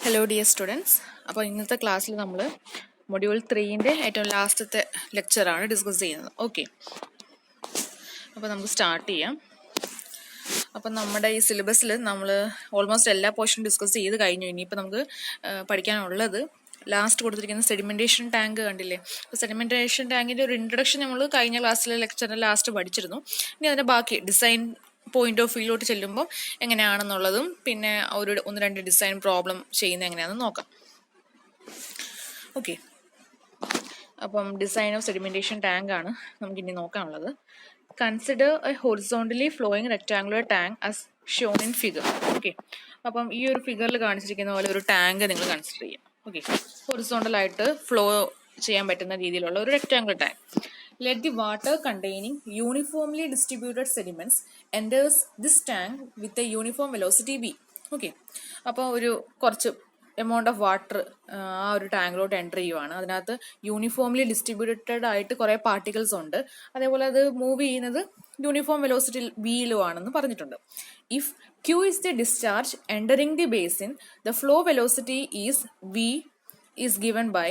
Hello dear students. അപ്പോൾ ഇന്നത്തെ ക്ലാസ്സിൽ നമ്മൾ മൊഡ്യൂൾ 3-ൻ്റെ ഏറ്റവും ലാസ്റ്റത്തെ ലെക്ചറാണ് ഡിസ്കസ് ചെയ്യുന്നത്. ഓക്കെ, അപ്പോൾ നമുക്ക് സ്റ്റാർട്ട് ചെയ്യാം. അപ്പം നമ്മുടെ ഈ സിലബസിൽ നമ്മൾ ഓൾമോസ്റ്റ് എല്ലാ പോർഷനും ഡിസ്കസ് ചെയ്ത് കഴിഞ്ഞു. ഇനിയിപ്പോൾ നമുക്ക് പഠിക്കാനുള്ളത് ലാസ്റ്റ് കൊടുത്തിരിക്കുന്ന സെഡിമെൻറ്റേഷൻ ടാങ്ക് കണ്ടില്ലേ. അപ്പോൾ സെഡിമെൻറ്റേഷൻ ടാങ്കിൻ്റെ ഒരു ഇൻട്രഡക്ഷൻ നമ്മൾ കഴിഞ്ഞ ക്ലാസ്സിലെ ലെക്ചറിൻ്റെ ലാസ്റ്റ് പഠിച്ചിരുന്നു. ഇനി അതിൻ്റെ ബാക്കി ഡിസൈൻ പോയിന്റ് ഓഫ് വ്യൂയിലോട്ട് ചെല്ലുമ്പോൾ എങ്ങനെയാണെന്നുള്ളതും പിന്നെ ഒന്ന് രണ്ട് ഡിസൈൻ പ്രോബ്ലം ചെയ്യുന്നത് എങ്ങനെയാണെന്ന് നോക്കാം. ഓക്കെ, അപ്പം ഡിസൈൻ ഓഫ് സെഡിമെൻറ്റേഷൻ ടാങ്ക് ആണ് നമുക്കിനി നോക്കാനുള്ളത്. Consider a horizontally flowing rectangular tank as shown in figure. Okay, അപ്പം ഈ ഒരു ഫിഗറിൽ കാണിച്ചിരിക്കുന്ന പോലെ ഒരു ടാങ്ക് നിങ്ങൾ കൺസിഡർ ചെയ്യാം. ഓക്കെ, ഹൊറിസോണ്ടലായിട്ട് ഫ്ലോ ചെയ്യാൻ പറ്റുന്ന രീതിയിലുള്ള ഒരു rectangular tank. Let the water containing uniformly distributed sediments enters this tank with a uniform velocity v. Okay, അപ്പോൾ ഒരു കുറച്ച് എമൗണ്ട് ഓഫ് വാട്ടർ ആ ഒരു ടാങ്കിലോട്ട് എൻ്റർ ചെയ്യുവാണ്. അതിനകത്ത് യൂണിഫോംലി ഡിസ്ട്രിബ്യൂട്ടഡ് ആയിട്ട് കുറേ പാർട്ടിക്കിൾസ് ഉണ്ട്. അതേപോലെ അത് മൂവ് ചെയ്യുന്നത് യൂണിഫോം വെലോസിറ്റി വിയിലുമാണെന്ന് പറഞ്ഞിട്ടുണ്ട്. If Q is the discharge entering the basin, the flow velocity is V is given by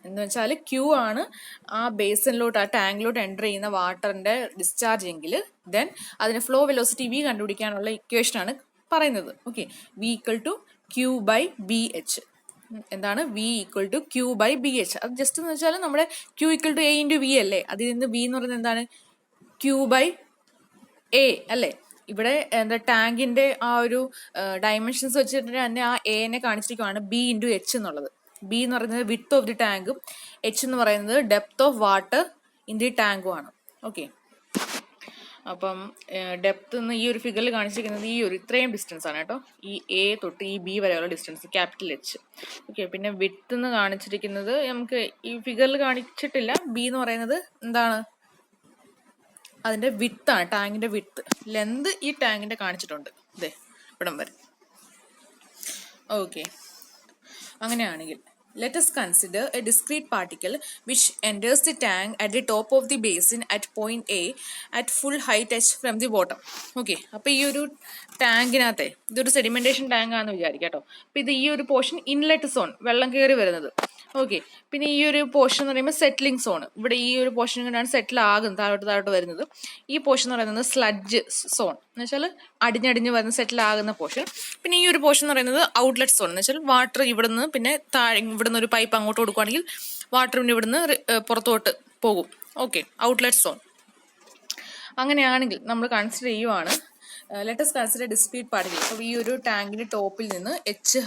എന്ന് വെച്ചാൽ ക്യൂ ആണ് ആ ബേസിനിലോട്ട് ആ ടാങ്കിലോട്ട് എൻ്റർ ചെയ്യുന്ന വാട്ടറിന്റെ ഡിസ്ചാർജ് എങ്കിൽ ദെൻ അതിന് ഫ്ലോ വെലോസിറ്റി വി കണ്ടുപിടിക്കാനുള്ള ഇക്വേഷനാണ് പറയുന്നത്. Okay, V equal to Q by B H. എന്താണ് V equal to Q by B H? അത് ജസ്റ്റ് എന്ന് വെച്ചാൽ നമ്മുടെ Q equal to A into V അല്ലേ. അതിൽ നിന്ന് വി എന്ന് പറയുന്നത് എന്താണ്? ക്യൂ ബൈ എ അല്ലേ. ഇവിടെ എന്താ ടാങ്കിന്റെ ആ ഒരു ഡയമെൻഷൻസ് വെച്ചിട്ട് തന്നെ ആ എനെ കാണിച്ചിരിക്കുവാണ് ബി ഇൻറ്റു എച്ച് എന്നുള്ളത്. ബി എന്ന് പറയുന്നത് വിഡ്ത്ത് ഓഫ് ദി ടാങ്കും എച്ച് എന്ന് പറയുന്നത് depth of water in the ടാങ്കും ആണ്. ഓക്കെ, അപ്പം ഡെപ്ത് എന്ന് ഈ ഒരു ഫിഗറിൽ കാണിച്ചിരിക്കുന്നത് ഈ ഒരു ഇത്രയും ഡിസ്റ്റൻസ് ആണ് കേട്ടോ. ഈ എ തൊട്ട് ഈ ബി വരെയുള്ള ഡിസ്റ്റൻസ് ക്യാപിറ്റൽ എച്ച്. ഓക്കെ, പിന്നെ വിഡ്ത്ത് എന്ന് കാണിച്ചിരിക്കുന്നത് നമുക്ക് ഈ ഫിഗറിൽ കാണിച്ചിട്ടില്ല. ബി എന്ന് പറയുന്നത് എന്താണ്? അതിന്റെ വിഡ്ത്ത് ആണ്, ടാങ്കിന്റെ വിഡ്ത്ത്. ലെന്ത് ഈ ടാങ്കിന്റെ കാണിച്ചിട്ടുണ്ട് ഇതേ ഇവിടം വരെ. ഓക്കെ, അങ്ങനെയാണെങ്കിൽ let us consider a discrete particle which enters the tank at the top of the basin at point A at full height h from the bottom. Okay, അപ്പോൾ ഈ ഒരു ടാങ്കിനകത്തെ ഇതൊരു സെഡിമെന്റേഷൻ ടാങ്ക് ആണെന്ന് വിചാരിക്കാം കേട്ടോ. അപ്പോൾ ഇത് ഈ ഒരു പോർഷൻ ഇൻലെറ്റ് സോൺ, വെള്ളം കയറി വരുന്നത്. ഓക്കെ, പിന്നെ ഈ ഒരു പോർഷൻ എന്ന് പറയുമ്പോൾ സെറ്റിലിംഗ് സോൺ. ഇവിടെ ഈ ഒരു പോർഷൻ കൊണ്ടാണ് സെറ്റിൽ ആകുന്നത്, താഴോട്ട് വരുന്നത്. ഈ പോർഷൻ എന്ന് പറയുന്നത് സ്ലഡ്ജ് സോൺ എന്ന് വെച്ചാൽ അടിഞ്ഞടിഞ്ഞ് വരുന്ന സെറ്റിൽ ആകുന്ന പോർഷൻ. പിന്നെ ഈ ഒരു പോർഷൻ എന്ന് പറയുന്നത് ഔട്ട്ലെറ്റ് സോൺ എന്ന് വെച്ചാൽ വാട്ടർ ഇവിടുന്ന് പിന്നെ താഴെ ഇവിടുന്ന് ഒരു പൈപ്പ് അങ്ങോട്ട് കൊടുക്കുകയാണെങ്കിൽ വാട്ടർ പിന്നെ ഇവിടുന്ന് പുറത്തോട്ട് പോകും. Okay, outlet zone. അങ്ങനെയാണെങ്കിൽ നമ്മൾ കൺസിഡർ ചെയ്യുവാണ് let us consider discrete particle. അപ്പോൾ ഈ ഒരു ടാങ്കിന്റെ ടോപ്പിൽ നിന്ന് എച്ച്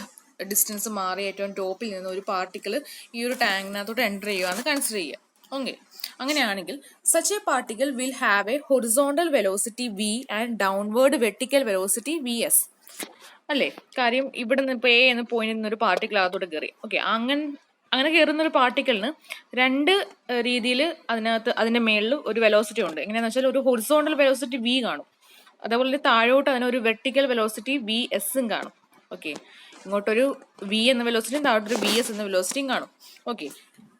ഡിസ്റ്റൻസ് മാറി ഏറ്റവും ടോപ്പിൽ നിന്ന് ഒരു പാർട്ടിക്കിൾ ഈ ഒരു ടാങ്കിനകത്തോട്ട് എൻ്റർ ചെയ്യുകയെന്ന് കൺസിഡർ ചെയ്യുക. ഓക്കെ, അങ്ങനെയാണെങ്കിൽ such a particle will have a horizontal velocity V and downward vertical velocity V S അല്ലേ. കാര്യം ഇവിടെ നിന്ന് ഇപ്പോൾ എ എന്ന പോയിന്റിൽ നിന്ന് ഒരു പാർട്ടിക്കിൾ അകത്തോട്ട് കയറി. ഓക്കെ, അങ്ങനെ കയറുന്ന ഒരു പാർട്ടിക്കിളിന് രണ്ട് രീതിയിൽ അതിനകത്ത് അതിന്റെ മേളിൽ ഒരു വെലോസിറ്റി ഉണ്ട്. എങ്ങനെയാണെന്ന് വെച്ചാൽ ഒരു ഹൊറിസോണ്ടൽ വെലോസിറ്റി വി കാണും, അതേപോലെ താഴോട്ട് അതിനൊരു വെർട്ടിക്കൽ വെലോസിറ്റി വി എസും കാണും. ഓക്കെ, ഇങ്ങോട്ടൊരു വി എന്ന വെലോസിറ്റിയും താഴോട്ടൊരു വി എസ് എന്ന വെലോസിറ്റിയും കാണും. Okay,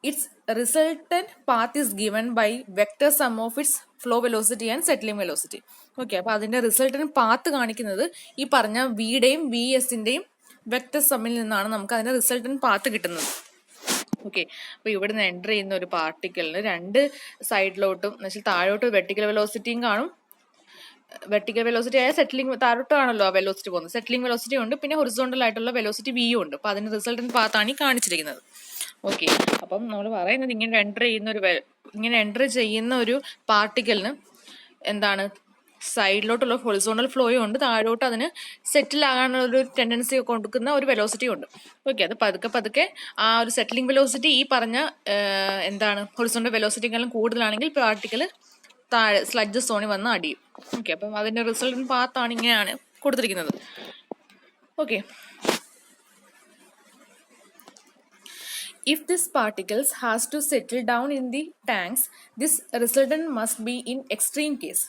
its resultant path is given by vector sum of its flow velocity and settling velocity. Okay, അപ്പോൾ അതിന്റെ റിസൾട്ടന്റ് പാത്ത് കാണിക്കുന്നത് ഈ പറഞ്ഞ വിയുടെയും വി എസിന്റെയും വെക്ടർ സമ്മിൽ നിന്നാണ് നമുക്ക് അതിന്റെ റിസൾട്ടന്റ് പാത്ത് കിട്ടുന്നത്. ഓക്കെ, അപ്പോൾ ഇവിടുന്ന് എൻ്റർ ചെയ്യുന്ന ഒരു പാർട്ടിക്കിളിന് രണ്ട് സൈഡിലോട്ടും എന്ന് വെച്ചാൽ താഴോട്ട് വെർട്ടിക്കൽ വെലോസിറ്റിയും കാണും. വെർട്ടിക്കൽ വെലോസിറ്റി ആയ സെറ്റിലിംഗ് താഴോട്ടാണല്ലോ ആ വെലോസിറ്റി പോകുന്നത്. സെറ്റിലിംഗ് വെലോസിറ്റി ഉണ്ട്, പിന്നെ ഹൊറിസോണ്ടൽ ആയിട്ടുള്ള വെലോസിറ്റി വിയും ഉണ്ട്. അപ്പോൾ അതിന്റെ റിസൾട്ടന്റ് പാത്താണ് ഈ കാണിച്ചിരിക്കുന്നത്. ഓക്കെ, അപ്പം നമ്മൾ പറയുന്നത് ഇങ്ങനെ എൻ്റർ ചെയ്യുന്ന ഒരു പാർട്ടിക്കലിന് എന്താണ് സൈഡിലോട്ടുള്ള ഹൊറിസോണ്ടൽ ഫ്ലോയും ഉണ്ട്, താഴോട്ട് അതിന് സെറ്റിൽ ആകാനുള്ള ഒരു ടെൻഡൻസി കൊടുക്കുന്ന ഒരു വെലോസിറ്റി ഉണ്ട്. ഓക്കെ, അത് പതുക്കെ ആ ഒരു സെറ്റിലിംഗ് വെലോസിറ്റി ഈ പറഞ്ഞ എന്താണ് ഹൊറിസോണ്ടൽ വെലോസിറ്റിക്കാളും കൂടുതലാണെങ്കിൽ പാർട്ടിക്കൽ താഴെ സ്ലഡ്ജ് സോണിൽ വന്ന് അടിയും. ഓക്കെ, അപ്പം അതിന്റെ റിസൾട്ടന്റ് പാത്താണ് ഇങ്ങനെയാണ് കൊടുത്തിരിക്കുന്നത്. Okay, if this particles has to settle down in the tanks, this resultant must be in extreme case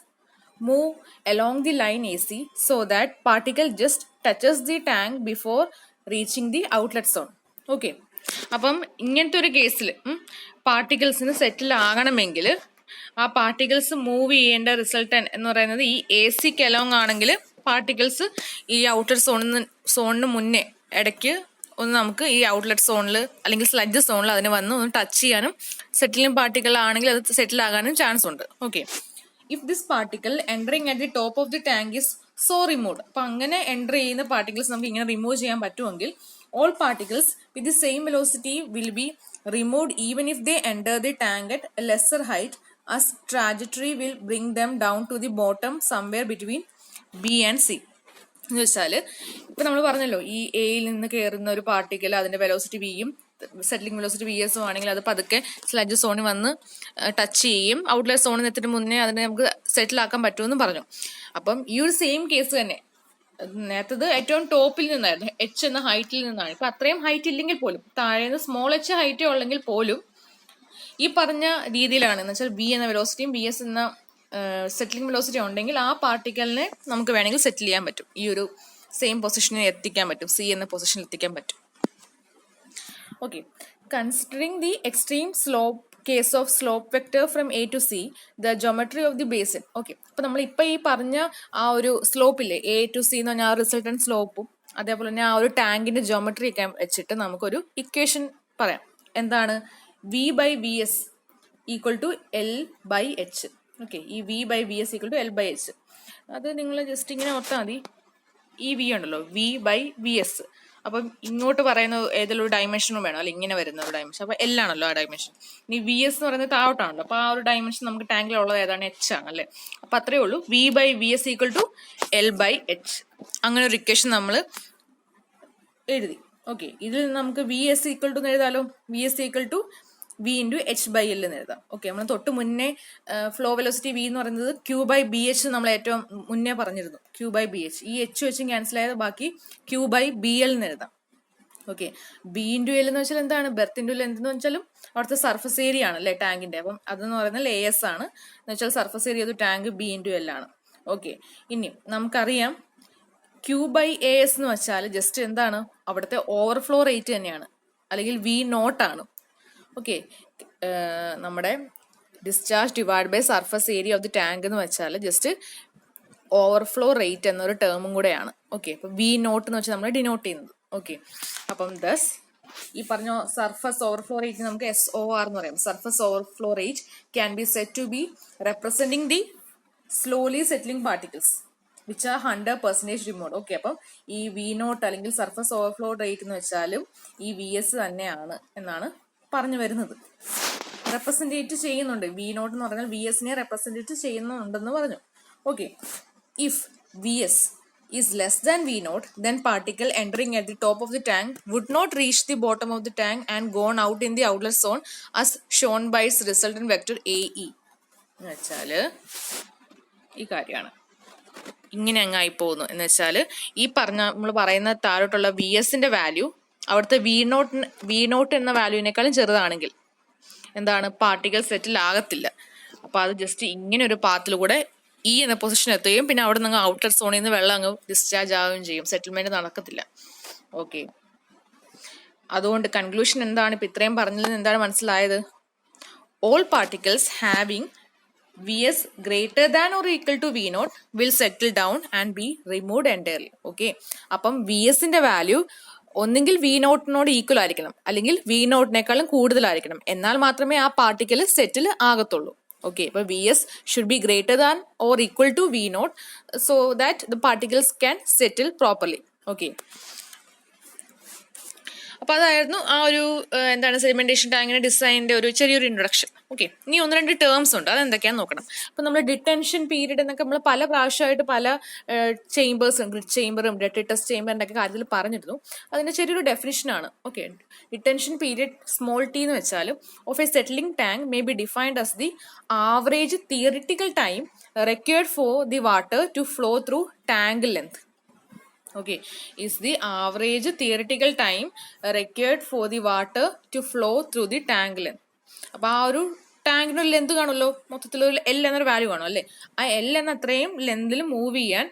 move along the line AC so that particle just touches the tank before reaching the outlet zone. Okay, അപ്പം ഇങ്ങനത്തെ ഒരു കേസിൽ പാർട്ടിക്കിൾസിന് സെറ്റിൽ ആകണമെങ്കിൽ ആ particles move ചെയ്യേണ്ട resultant എന്ന് പറയുന്നത് ഈ എ സിക്ക് അലോങ് ആണെങ്കിൽ പാർട്ടിക്കിൾസ് ഈ ഔട്ടർ സോണിന് മുന്നേ ഇടയ്ക്ക് ഒന്ന് നമുക്ക് ഈ ഔട്ട്ലെറ്റ് സോണിൽ അല്ലെങ്കിൽ സ്ലഡ്ജ് സോണിൽ അതിന് വന്ന് ഒന്ന് ടച്ച് ചെയ്യാനും സെറ്റിലിംഗ് പാർട്ടിക്കിൾ ആണെങ്കിൽ അത് സെറ്റിൽ ആകാനും ചാൻസ് ഉണ്ട്. Okay, if this particle entering at the top of the tank is so removed, അപ്പൊ അങ്ങനെ എൻ്റർ ചെയ്യുന്ന പാർട്ടിക്കിൾസ് നമുക്ക് ഇങ്ങനെ റിമൂവ് ചെയ്യാൻ പറ്റുമെങ്കിൽ all particles with the same velocity will be removed even if they enter the tank at a lesser height, as trajectory will bring them down to the bottom somewhere between B and C. എന്ന് വെച്ചാൽ ഇപ്പൊ നമ്മൾ പറഞ്ഞല്ലോ, ഈ എയിൽ നിന്ന് കയറുന്ന ഒരു പാർട്ടിക്കൽ അതിന്റെ വെലോസിറ്റി വിയും സെറ്റിലിംഗ് വെലോസിറ്റി വി എസും ആണെങ്കിൽ അത് പതുക്കെ സ്ലഡ്ജ് സോണിൽ വന്ന് ടച്ച് ചെയ്യും. ഔട്ട്ലെറ്റ് സോണിൽ എത്തിട്ട് മുന്നേ അതിനെ നമുക്ക് സെറ്റിൽ ആക്കാൻ പറ്റുമെന്ന് പറഞ്ഞു. അപ്പം ഈ ഒരു സെയിം കേസ് തന്നെ നേരത്തത് ഏറ്റവും ടോപ്പിൽ നിന്നായിരുന്നു, എച്ച് എന്ന ഹൈറ്റിൽ നിന്നാണ്. ഇപ്പൊ അത്രയും ഹൈറ്റ് ഇല്ലെങ്കിൽ പോലും താഴേന്ന് സ്മോൾ എച്ച് ഹൈറ്റേ ഉള്ളെങ്കിൽ പോലും ഈ പറഞ്ഞ രീതിയിലാണ്, എന്ന് വെച്ചാൽ ബി എന്ന വെലോസിറ്റിയും ബി എസ് എന്ന സെറ്റിലിംഗ് വെലോസിറ്റി ഉണ്ടെങ്കിൽ ആ പാർട്ടിക്കലിനെ നമുക്ക് വേണമെങ്കിൽ സെറ്റിൽ ചെയ്യാൻ പറ്റും, ഈ ഒരു സെയിം പൊസിഷനിൽ എത്തിക്കാൻ പറ്റും, സി എന്ന പൊസിഷനിൽ എത്തിക്കാൻ പറ്റും. Okay, considering the extreme slope case of slope vector from A to C, the geometry of the basin. Okay, അപ്പൊ നമ്മൾ ഇപ്പൊ ഈ പറഞ്ഞ ആ ഒരു സ്ലോപ്പില്ലേ, എ ടു സി എന്ന് പറഞ്ഞാൽ ആ റിസൾട്ടന്റ് സ്ലോപ്പും അതേപോലെ തന്നെ ആ ഒരു ടാങ്കിന്റെ ജോമെട്രി ഒക്കെ വെച്ചിട്ട് നമുക്കൊരു ഇക്വേഷൻ പറയാം. എന്താണ്? V by V S equal to L by H. Okay, ഈ V by V S equal to L by H. അത് നിങ്ങൾ ജസ്റ്റ് ഇങ്ങനെ ഓർത്താൽ മതി. ഈ വി ഉണ്ടല്ലോ, വി ബൈ വി എസ്. അപ്പം ഇങ്ങോട്ട് പറയുന്ന ഏതെങ്കിലും ഒരു ഡയമെൻഷനും വേണം, അല്ല ഇങ്ങനെ വരുന്ന ഒരു ഡയമെൻഷൻ. അപ്പൊ എൽ ആണല്ലോ ആ ഡയമെൻഷൻ. ഇനി വി എസ് എന്ന് പറയുന്നത് താഴോട്ടാണല്ലോ, അപ്പൊ ആ ഒരു ഡയമെൻഷൻ നമുക്ക് ടാങ്കിലുള്ളത് ഏതാണ്? എച്ച് ആണ് അല്ലേ. അപ്പൊ അത്രേ ഉള്ളൂ, V by V S equal to L by H. അങ്ങനെ ഒരു ഇക്വേഷൻ നമ്മൾ എഴുതി. ഓക്കെ, ഇതിൽ നമുക്ക് വി എസ് ഈക്വൽ ടു എഴുതാലോ. V S equal to V into H by L എന്ന് എഴുതാം. ഓക്കെ, നമ്മൾ തൊട്ട് മുന്നേ ഫ്ലോ വെലോസിറ്റി വി എന്ന് പറയുന്നത് ക്യൂ ബൈ ബി എച്ച് നമ്മൾ ഏറ്റവും മുന്നേ പറഞ്ഞിരുന്നു. ക്യൂ ബൈ ബി എച്ച്, ഈ എച്ച് വെച്ചും ക്യാൻസൽ ആയത്, ബാക്കി ക്യൂ ബൈ ബി എൽ എന്ന് എഴുതാം. ഓക്കെ, ബി ഇൻറ്റു എൽ എന്ന് വെച്ചാൽ എന്താണ്? ബെർത്ത് ഇൻറ്റു ലെന്ത് എന്ന് വെച്ചാലും അവിടുത്തെ സർഫസ് ഏരിയ ആണ് അല്ലേ ടാങ്കിന്റെ. അപ്പം അതെന്ന് പറയുന്നത് എ എസ് ആണ്, എന്ന് വെച്ചാൽ surface area of tank B into L ആണ്. ഓക്കെ, ഇനി നമുക്കറിയാം ക്യൂ ബൈ എ എസ് എന്ന് വെച്ചാൽ ജസ്റ്റ് എന്താണ്? അവിടുത്തെ ഓവർഫ്ലോ റേറ്റ് തന്നെയാണ്, അല്ലെങ്കിൽ വി നോട്ട് ആണ്. ഓക്കെ, നമ്മുടെ discharge divide by surface area of the tank എന്ന് വെച്ചാൽ ജസ്റ്റ് ഓവർഫ്ലോ റേറ്റ് എന്നൊരു ടേമും കൂടെയാണ്. ഓക്കെ, അപ്പൊ വി നോട്ട് എന്ന് വെച്ചാൽ നമ്മൾ ഡിനോട്ട് ചെയ്യുന്നത്. ഓക്കെ, അപ്പം ദസ് ഈ പറഞ്ഞ സർഫസ് ഓവർഫ്ലോ റേറ്റ് നമുക്ക് SOR എന്ന് പറയാം. Surface overflow rate can be set to be representing the slowly settling particles which are 100% removed. Okay, അപ്പം ഈ വി നോട്ട് അല്ലെങ്കിൽ സർഫസ് ഓവർഫ്ലോ റേറ്റ് എന്ന് വെച്ചാലും ഈ VS തന്നെയാണ് എന്നാണ് പറഞ്ഞു വരുന്നത്. റെപ്രസെന്റേറ്റ് ചെയ്യുന്നുണ്ട്, വി നോട്ട് എന്ന് പറഞ്ഞാൽ VS നെ റെപ്രസെന്റേറ്റ് ചെയ്യുന്നുണ്ടെന്ന് പറഞ്ഞു. Okay, if VS is less than V naught, then particle entering at the top of the tank would not reach the bottom of the tank and gone out in the outlet zone as shown by its resultant vector AE. എന്ന് വെച്ചാല് ഈ കാര്യമാണ്, ഇങ്ങനെ അങ്ങായി പോകുന്നു. എന്ന് വെച്ചാൽ ഈ പറഞ്ഞ നമ്മൾ പറയുന്ന താഴോട്ടുള്ള VSന്റെ വാല്യൂ അവിടുത്തെ വി നോട്ട് എന്ന വാല്യൂവിനേക്കാളും ചെറുതാണെങ്കിൽ എന്താണ്? പാർട്ടിക്കൽ സെറ്റിൽ ആകത്തില്ല. അപ്പൊ അത് ജസ്റ്റ് ഇങ്ങനെ ഒരു പാത്തിലൂടെ ഈ എന്ന പൊസിഷൻ എത്തുകയും പിന്നെ അവിടെ നിന്ന് ഔട്ടർ സോണിൽ നിന്ന് വെള്ളം അങ്ങ് ഡിസ്ചാർജ് ആവുകയും ചെയ്യും. സെറ്റിൽമെന്റ് നടക്കത്തില്ല. ഓക്കെ, അതുകൊണ്ട് കൺക്ലൂഷൻ എന്താണ്? ഇപ്പൊ ഇത്രയും പറഞ്ഞതിൽ എന്താണ് മനസ്സിലായത്? All particles having VS greater than or equal to V naught will settle down and be removed entirely. Okay, അപ്പം VSന്റെ വാല്യൂ ഒന്നെങ്കിൽ V നോട്ടിനോട് ഈക്വൽ ആയിരിക്കണം, അല്ലെങ്കിൽ V നോട്ടിനേക്കാളും കൂടുതലായിരിക്കണം. എന്നാൽ മാത്രമേ ആ പാർട്ടിക്കൽ സെറ്റിൽ ആകത്തുള്ളൂ. Okay, but VS should be greater than or equal to V naught so that the particles can settle properly. Okay. അപ്പോൾ അതായിരുന്നു ആ ഒരു എന്താണ് സെഡിമെന്റേഷൻ ടാങ്കിന്റെ ഡിസൈനിന്റെ ഒരു ചെറിയൊരു ഇൻട്രൊഡക്ഷൻ. ഓക്കെ, ഇനി ഒന്ന് രണ്ട് ടേംസ് ഉണ്ട്, അതെന്തൊക്കെയാന്ന് നോക്കണം. അപ്പം നമ്മൾ ഡിറ്റൻഷൻ പീരീഡ് എന്നൊക്കെ നമ്മൾ പല പ്രാവശ്യമായിട്ട് പല ചേമ്പേഴ്സും, ഗ്രിഡ് ചേമ്പറും ഡെട്രിറ്റസ് ചേമ്പറിന്റെ ഒക്കെ കാര്യത്തിൽ പറഞ്ഞിരുന്നു. അതിന്റെ ചെറിയൊരു ഡെഫിനിഷനാണ്. Okay, detention period small T എന്ന് വെച്ചാൽ of a settling tank may be defined as the average theoretical time required for the water to flow through tank length. Okay, is the average theoretical time required for the water to flow through the tank length. അപ്പൊ ആ ഒരു ടാങ്കിനൊരു length കാണുമല്ലോ, മൊത്തത്തിലൊരു L എന്നൊരു value കാണും അല്ലേ. ആ L എന്ന അത്രയും ലെന്തിൽ മൂവ് ചെയ്യാൻ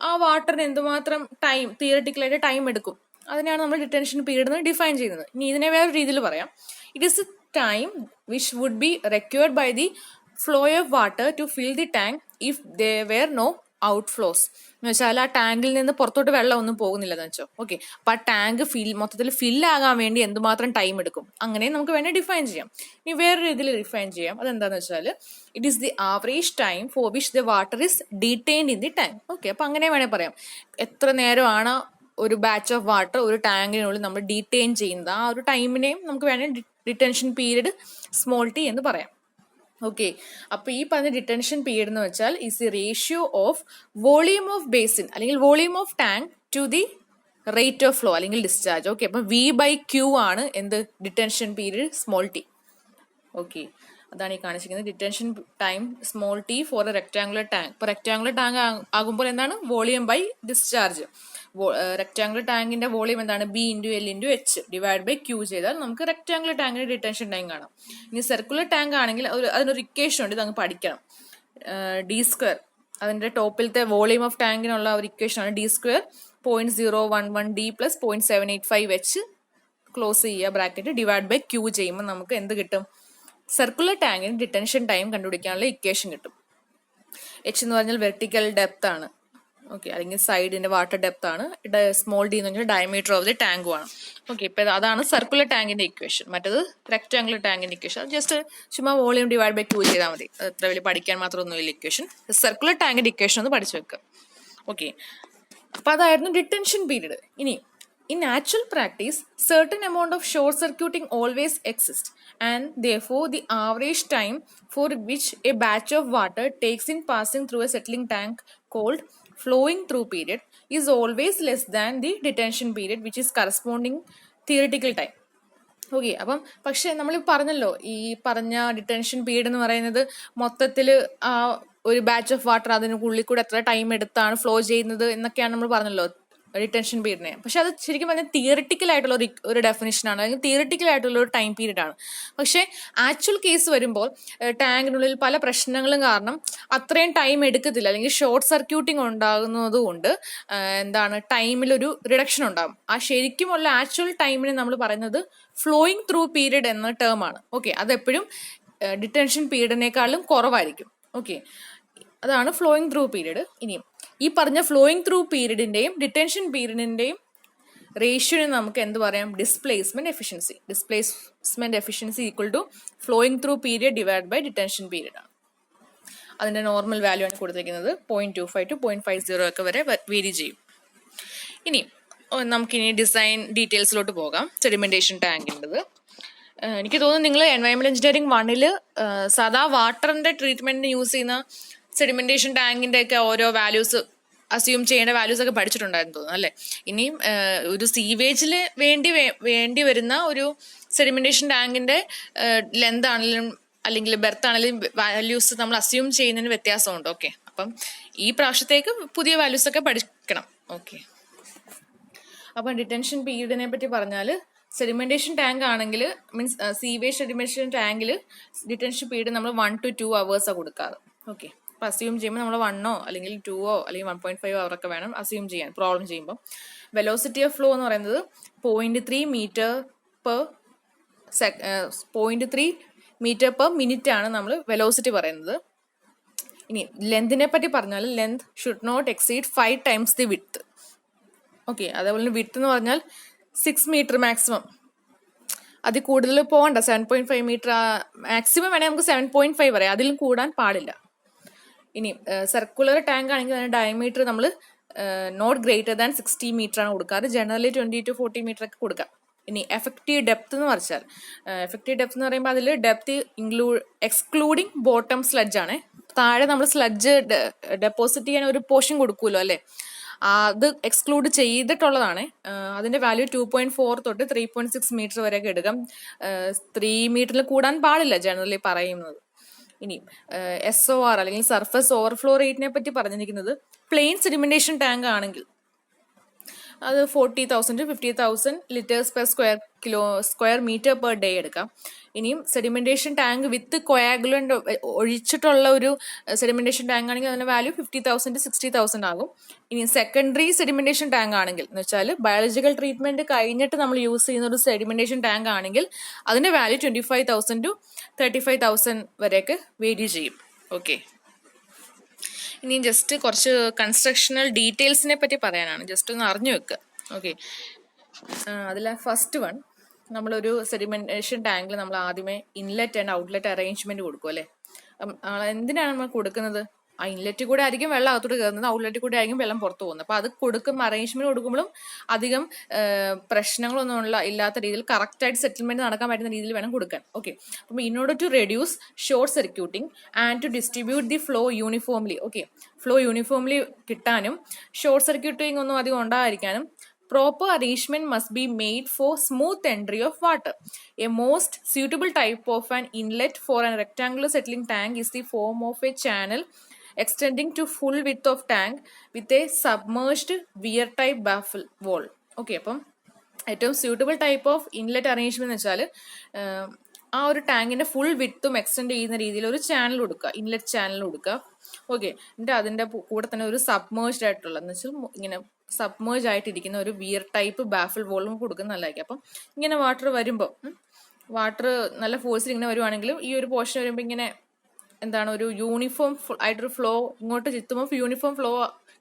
ആ വാട്ടറിന് എന്തുമാത്രം ടൈം, തിയററ്റിക്കലായിട്ട് ടൈം എടുക്കും, അതിനെയാണ് നമ്മൾ ഡിറ്റൻഷൻ പീരീഡ് എന്ന് ഡിഫൈൻ ചെയ്യുന്നത്. ഇനി ഇതിനെ വേറൊരു രീതിയിൽ പറയാം. It is a time which would be required by the flow of water to fill the tank if there were no outflows എന്ന് വെച്ചാൽ ആ ടാങ്കിൽ നിന്ന് പുറത്തോട്ട് വെള്ളം ഒന്നും പോകുന്നില്ലെന്ന് വെച്ചോ. ഓക്കെ, അപ്പം ആ ടാങ്ക് മൊത്തത്തിൽ ഫില്ലാകാൻ വേണ്ടി എന്തുമാത്രം ടൈം എടുക്കും, അങ്ങനെ നമുക്ക് വേണേൽ ഡിഫൈൻ ചെയ്യാം. ഇനി വേറൊരു രീതിയിൽ ഡിഫൈൻ ചെയ്യാം. അതെന്താണെന്ന് വെച്ചാൽ it is the average time for which the water is detained in the tank. Okay, അപ്പം അങ്ങനെ വേണേൽ പറയാം എത്ര നേരമാണ് ഒരു ബാച്ച് ഓഫ് വാട്ടർ ഒരു ടാങ്കിനുള്ളിൽ നമ്മൾ ഡീറ്റെയിൻ ചെയ്യുന്നത്, ആ ഒരു ടൈമിനെയും നമുക്ക് വേണമെങ്കിൽ ഡിറ്റൻഷൻ പീരീഡ് സ്മോൾ ടി എന്ന് പറയാം. ഓക്കെ, അപ്പോൾ ഈ പറഞ്ഞ ഡിറ്റൻഷൻ പീരീഡ് എന്ന് വെച്ചാൽ is the ratio of volume of basin അല്ലെങ്കിൽ volume of tank to the rate of flow അല്ലെങ്കിൽ ഡിസ്ചാർജ്. ഓക്കെ, അപ്പം V/Q ആണ് എന്ത് detention period small T. Okay, അതാണ് ഈ കാണിച്ചിരിക്കുന്നത് detention time small T for a rectangular tank. ഇപ്പോൾ rectangular tank ആകുമ്പോൾ എന്താണ് വോളിയം ബൈ ഡിസ്ചാർജ്. റെക്ടാങ്കുലർ ടാങ്കിന്റെ വോളിയം എന്താണ് B/L/H ഡിവൈഡ് ബൈ Q ചെയ്താൽ നമുക്ക് റെക്ടാങ്കുലർ ടാങ്കിന്റെ ഡിറ്റൻഷൻ ടൈം കാണാം. ഇനി സർക്കുലർ ടാങ്ക് ആണെങ്കിൽ അതിനൊരു ഇക്വേഷൻ ഉണ്ട്, ഇത് അങ്ങ് പഠിക്കണം. D², അതിന്റെ ടോപ്പിലത്തെ വോളിയം ഓഫ് ടാങ്കിനുള്ള ഒരു ഇക്വേഷൻ ആണ് D² 0.011D plus 0.785H close ചെയ്യുക ബ്രാക്കറ്റ് ഡിവൈഡ് ബൈ Q ചെയ്യുമ്പോൾ നമുക്ക് എന്ത് കിട്ടും, സർക്കുലർ ടാങ്കിന് ഡിറ്റൻഷൻ ടൈം കണ്ടുപിടിക്കാനുള്ള ഇക്വേഷൻ കിട്ടും. H എന്ന് പറഞ്ഞാൽ വെർട്ടിക്കൽ ഡെപ്ത് ആണ്. ഓക്കെ, അല്ലെങ്കിൽ സൈഡിന്റെ വാട്ടർ ഡെപ്ത് ആണ്. സ്മോൾ d എന്ന് പറഞ്ഞാൽ ഡയമീറ്റർ ഓഫ് ദി ടാങ്കും ആണ്. ഓക്കെ, ഇപ്പൊ അതാണ് സർക്കുലർ ടാങ്കിന്റെ ഇക്വേഷൻ. മറ്റേത് റെക്ടാങ്കുലർ ടാങ്കിന്റെ ഇക്വേഷൻ. ജസ്റ്റ് ചുമ്മാ വോളിയം ഡിവൈഡ് ബൈ Q ചെയ്താൽ മതി. അത്ര വലിയ പഠിക്കാൻ മാത്രമൊന്നുമില്ല ഇക്വേഷൻ. സർക്കുലർ ടാങ്കിന്റെ ഇക്വേഷൻ ഒന്ന് പഠിച്ചു വെക്കുക. ഓക്കെ, അപ്പൊ അതായിരുന്നു ഡിറ്റൻഷൻ പീരീഡ്. ഇനി in actual practice, certain amount of short circuiting always exists, and therefore the average time for which a batch of water takes in passing through a settling tank called flowing through period is always less than the detention period, which is corresponding theoretical time. Okay, അപ്പം പക്ഷെ നമ്മൾ പറഞ്ഞല്ലോ ഈ പറഞ്ഞ detention period എന്ന് പറയുന്നത് മൊത്തത്തിൽ ആ ഒരു ബാച്ച് ഓഫ് വാട്ടർ അതിനുള്ളിൽ കൂടെ എത്ര ടൈം എടുത്താണ് ഫ്ലോ ചെയ്യുന്നത് എന്നൊക്കെയാണ് നമ്മൾ പറഞ്ഞല്ലോ ഡിറ്റൻഷൻ പീരീഡിനെ. പക്ഷെ അത് ശരിക്കും പറഞ്ഞാൽ തിയറിറ്റിക്കൽ ആയിട്ടുള്ള ഒരു ഡെഫിനിഷനാണ്, അല്ലെങ്കിൽ തിയറിറ്റിക്കൽ ആയിട്ടുള്ള ഒരു ടൈം പീരീഡ് ആണ്. പക്ഷെ ആക്ച്വൽ കേസ് വരുമ്പോൾ ടാങ്കിനുള്ളിൽ പല പ്രശ്നങ്ങളും കാരണം അത്രയും ടൈം എടുക്കത്തില്ല, അല്ലെങ്കിൽ ഷോർട്ട് സർക്യൂട്ടിങ് ഉണ്ടാകുന്നത് കൊണ്ട് എന്താണ് ടൈമിലൊരു റിഡക്ഷൻ ഉണ്ടാകും. ആ ശരിക്കുമുള്ള ആക്ച്വൽ ടൈമിന് നമ്മൾ പറയുന്നത് ഫ്ലോയിങ് ത്രൂ പീരീഡ് എന്ന ടേം ആണ്. ഓക്കെ, അതെപ്പോഴും ഡിറ്റൻഷൻ പീരീഡിനേക്കാളും കുറവായിരിക്കും. ഓക്കെ, അതാണ് ഫ്ലോയിങ് ത്രൂ പീരീഡ്. ഇനിയും ഈ പറഞ്ഞ ഫ്ലോയിങ് ത്രൂ പീരീഡിന്റെയും ഡിറ്റൻഷൻ പീരീഡിന്റെയും റേഷ്യോനെ നമുക്ക് എന്ത് പറയാം, displacement efficiency. Displacement efficiency equal to flowing through period divide by detention period ആണ്. അതിന്റെ നോർമൽ വാല്യൂ ആണ് കൊടുത്തിരിക്കുന്നത്. 0.25 to 0.50 ഒക്കെ വരെ വേരി ചെയ്യും. ഇനി നമുക്കിനി ഡിസൈൻ ഡീറ്റെയിൽസിലോട്ട് പോകാം. സെഡിമെന്റേഷൻ ടാങ്കിൻ്റെത് എനിക്ക് തോന്നുന്നു നിങ്ങൾ എൻവയോൺമെന്റ് എഞ്ചിനീയറിംഗ് 1 സാധാ വാട്ടറിന്റെ ട്രീറ്റ്മെന്റിന് യൂസ് ചെയ്യുന്ന സെഡിമെന്റേഷൻ ടാങ്കിന്റെ ഒക്കെ ഓരോ വാല്യൂസ് അസ്യൂം ചെയ്യേണ്ട വാല്യൂസ് ഒക്കെ പഠിച്ചിട്ടുണ്ടായിരുന്നു തോന്നുന്നു അല്ലേ. ഇനിയും ഒരു സീവേജിൽ വേണ്ടി വരുന്ന ഒരു സെഡിമെന്റേഷൻ ടാങ്കിന്റെ ലെന്ത് ആണെങ്കിലും അല്ലെങ്കിൽ ബെർത്ത് ആണെങ്കിലും വാല്യൂസ് നമ്മൾ അസ്യൂം ചെയ്യുന്നതിന് വ്യത്യാസമുണ്ട്. ഓക്കെ, അപ്പം ഈ പ്രാവശ്യത്തേക്ക് പുതിയ വാല്യൂസ് ഒക്കെ പഠിക്കണം. ഓക്കെ, അപ്പം ഡിറ്റൻഷൻ പീരീഡിനെ പറ്റി പറഞ്ഞാൽ സെഡിമെന്റേഷൻ ടാങ്ക് ആണെങ്കിൽ മീൻസ് സീവേജ് സെഡിമെന്റേഷൻ ടാങ്കിൽ ഡിറ്റൻഷൻ പീരീഡ് നമ്മൾ 1 to 2 hours കൊടുക്കാറ്. ഓക്കെ, അപ്പം അസ്യൂം ചെയ്യുമ്പോൾ നമ്മൾ 1 അല്ലെങ്കിൽ 2 അല്ലെങ്കിൽ 1.5 hour ഒക്കെ വേണം അസ്യൂം ചെയ്യാൻ പ്രോബ്ലം ചെയ്യുമ്പോൾ. വെലോസിറ്റി ഓഫ് ഫ്ലോ എന്ന് പറയുന്നത് 0.3 മീറ്റർ പെർ മിനിറ്റ് ആണ് നമ്മൾ വെലോസിറ്റി പറയുന്നത്. ഇനി ലെന്തിനെ പറ്റി പറഞ്ഞാൽ length should not exceed 5 times the width. Okay, അതേപോലെ വിഡ്ത്ത് എന്ന് പറഞ്ഞാൽ 6 meter മാക്സിമം, അതിൽ കൂടുതൽ പോകണ്ട. 7.5 meter മാക്സിമം വേണേൽ നമുക്ക് 7.5 പറയാം, അതിലും കൂടാൻ പാടില്ല. ഇനി സർക്കുലർ ടാങ്ക് ആണെങ്കിൽ അതിന്റെ ഡയമീറ്റർ നമ്മൾ നോട്ട് ഗ്രേറ്റർ ദാൻ 60 meter ആണ് കൊടുക്കാറ്. ജനറലി 20 to 40 meter ഒക്കെ കൊടുക്കാം. ഇനി എഫക്റ്റീവ് ഡെപ്ത് എന്ന് പറഞ്ഞാൽ എഫക്റ്റീവ് ഡെപ്ത് എന്ന് പറയുമ്പോൾ അതിൽ ഡെപ്ത് എക്സ്ക്ലൂഡിങ് ബോട്ടം സ്ലഡ്ജ് ആണ്. താഴെ നമ്മൾ സ്ലഡ്ജ് ഡെപ്പോസിറ്റ് ചെയ്യാൻ ഒരു പോർഷൻ കൊടുക്കുമല്ലോ അല്ലേ, അത് എക്സ്ക്ലൂഡ് ചെയ്തിട്ടുള്ളതാണ്. അതിന്റെ വാല്യൂ 2.4 തൊട്ട് 3.6 meter വരെയൊക്കെ എടുക്കാം. 3 meter കൂടാൻ പാടില്ല ജനറലി പറയുന്നത്. ഇനി SOR അല്ലെങ്കിൽ സർഫസ് ഓവർഫ്ലോ റേറ്റിനെ പറ്റി പറഞ്ഞിരിക്കുന്നത് പ്ലെയിൻ സെഡിമെന്റേഷൻ ടാങ്ക് ആണെങ്കിൽ അത് 40,000 to 50,000 liters per square meter per day എടുക്കാം. ഇനിയും സെഡിമെന്റേഷൻ ടാങ്ക് വിത്ത് കൊയാഗുലന്റ് ഒഴിച്ചിട്ടുള്ള ഒരു സെഡിമെന്റേഷൻ ടാങ്ക് ആണെങ്കിൽ അതിന്റെ വാല്യൂ 50,000 to 60,000 ആകും. ഇനി സെക്കൻഡറി സെഡിമെന്റേഷൻ ടാങ്ക് ആണെങ്കിൽ എന്ന് വെച്ചാൽ ബയോളജിക്കൽ ട്രീറ്റ്മെന്റ് കഴിഞ്ഞിട്ട് നമ്മൾ യൂസ് ചെയ്യുന്ന ഒരു സെഡിമെന്റേഷൻ ടാങ്ക് ആണെങ്കിൽ അതിന്റെ വാല്യൂ 25,000 to 35,000 വരെയൊക്കെ വേരി ചെയ്യും. ഓക്കെ, ഇനി ജസ്റ്റ് കുറച്ച് കൺസ്ട്രക്ഷണൽ ഡീറ്റെയിൽസിനെ പറ്റി പറയാനാണ്, ജസ്റ്റ് ഒന്ന് അറിഞ്ഞു വെക്കുക. ഓക്കെ, അതിൽ ഫസ്റ്റ് വൺ, നമ്മളൊരു സെഡിമെന്റേഷൻ ടാങ്കിൽ നമ്മൾ ആദ്യമേ ഇൻലെറ്റ് ആൻഡ് ഔട്ട്ലെറ്റ് അറേഞ്ച്മെന്റ് കൊടുക്കും അല്ലേ. എന്തിനാണ് നമ്മൾ കൊടുക്കുന്നത്? ആ ഇൻലെറ്റ് കൂടെ ആയിരിക്കും വെള്ളം അകത്തോട്ട് കയറുന്നത്, ഔട്ട്ലെറ്റ് കൂടെ ആയിരിക്കും വെള്ളം പുറത്തു പോകുന്നത്. അപ്പോൾ അത് അറേഞ്ച്മെന്റ് കൊടുക്കുമ്പോഴും അധികം പ്രശ്നങ്ങളൊന്നും ഇല്ലാത്ത രീതിയിൽ കറക്റ്റായിട്ട് സെറ്റിൽമെന്റ് നടക്കാൻ പറ്റുന്ന രീതിയിൽ വേണം കൊടുക്കാൻ. ഓക്കെ, അപ്പം in order to reduce short circuiting and to distribute the flow uniformly, okay, flow uniformly കിട്ടാനും ഷോർട്ട് സർക്യൂട്ടിങ് ഒന്നും അധികം ഉണ്ടായിരിക്കാനും proper arrangement must be made for smooth entry of water. A most suitable type of an inlet for a rectangular settling tank is the form of a channel extending to full width of tank with a submerged weir type baffle wall. Okay, അപ്പം ഏറ്റവും suitable type of inlet arrangement എന്ന് വെച്ചാൽ ആ ഒരു ടാങ്കിന്റെ full വിത്തും extend ചെയ്യുന്ന രീതിയിൽ ഒരു ചാനൽ കൊടുക്കുക, ഇൻലെറ്റ് ചാനൽ കൊടുക്കുക. ഓക്കെ, എന്നിട്ട് അതിന്റെ കൂടെ തന്നെ ഒരു സബ്മേർജ്ഡ് ആയിട്ടുള്ള എന്ന് വെച്ചാൽ ഇങ്ങനെ സബ്മേർജ് ആയിട്ടിരിക്കുന്ന ഒരു വിയർ ടൈപ്പ് ബാഫിൾ വോളും കൊടുക്കുന്ന നല്ലതായിരിക്കും. അപ്പം ഇങ്ങനെ വാട്ടർ വരുമ്പോൾ, വാട്ടർ നല്ല ഫോഴ്സിൽ ഇങ്ങനെ വരുവാണെങ്കിലും ഈ ഒരു പോർഷൻ വരുമ്പോൾ ഇങ്ങനെ എന്താണ് ഒരു യൂണിഫോം ആയിട്ടൊരു ഫ്ലോ ഇങ്ങോട്ട് ചുറ്റുമ്പോൾ യൂണിഫോം ഫ്ലോ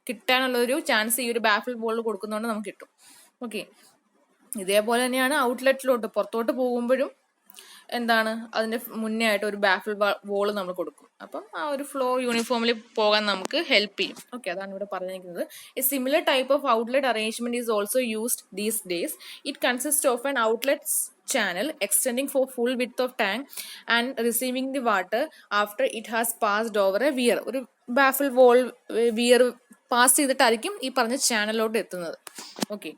കിട്ടാനുള്ള ഒരു ചാൻസ് ഈ ഒരു ബാഫിൾ വോൾ കൊടുക്കുന്നതുകൊണ്ട് നമുക്ക് കിട്ടും. ഓക്കെ, ഇതേപോലെ തന്നെയാണ് ഔട്ട്ലെറ്റിലോട്ട് പുറത്തോട്ട് പോകുമ്പോഴും എന്താണ് അതിന്റെ മുന്നേ ആയിട്ട് ഒരു ബാഫിൾ വോൾ നമ്മൾ കൊടുക്കും. അപ്പം ആ ഒരു ഫ്ലോ യൂണിഫോമിൽ പോകാൻ നമുക്ക് ഹെൽപ്പ് ചെയ്യും. ഓക്കെ, അതാണ് ഇവിടെ പറഞ്ഞിരിക്കുന്നത്. A similar type of outlet arrangement is also used these days. It consist of an outlet channel extending for full width of tank and receiving the water after it has passed over a weir. ഒരു baffle wall wear pass ചെയ്തിട്ടായിരിക്കും ഈ പറഞ്ഞ ചാനലിലോട്ട് എത്തുന്നത്. Okay,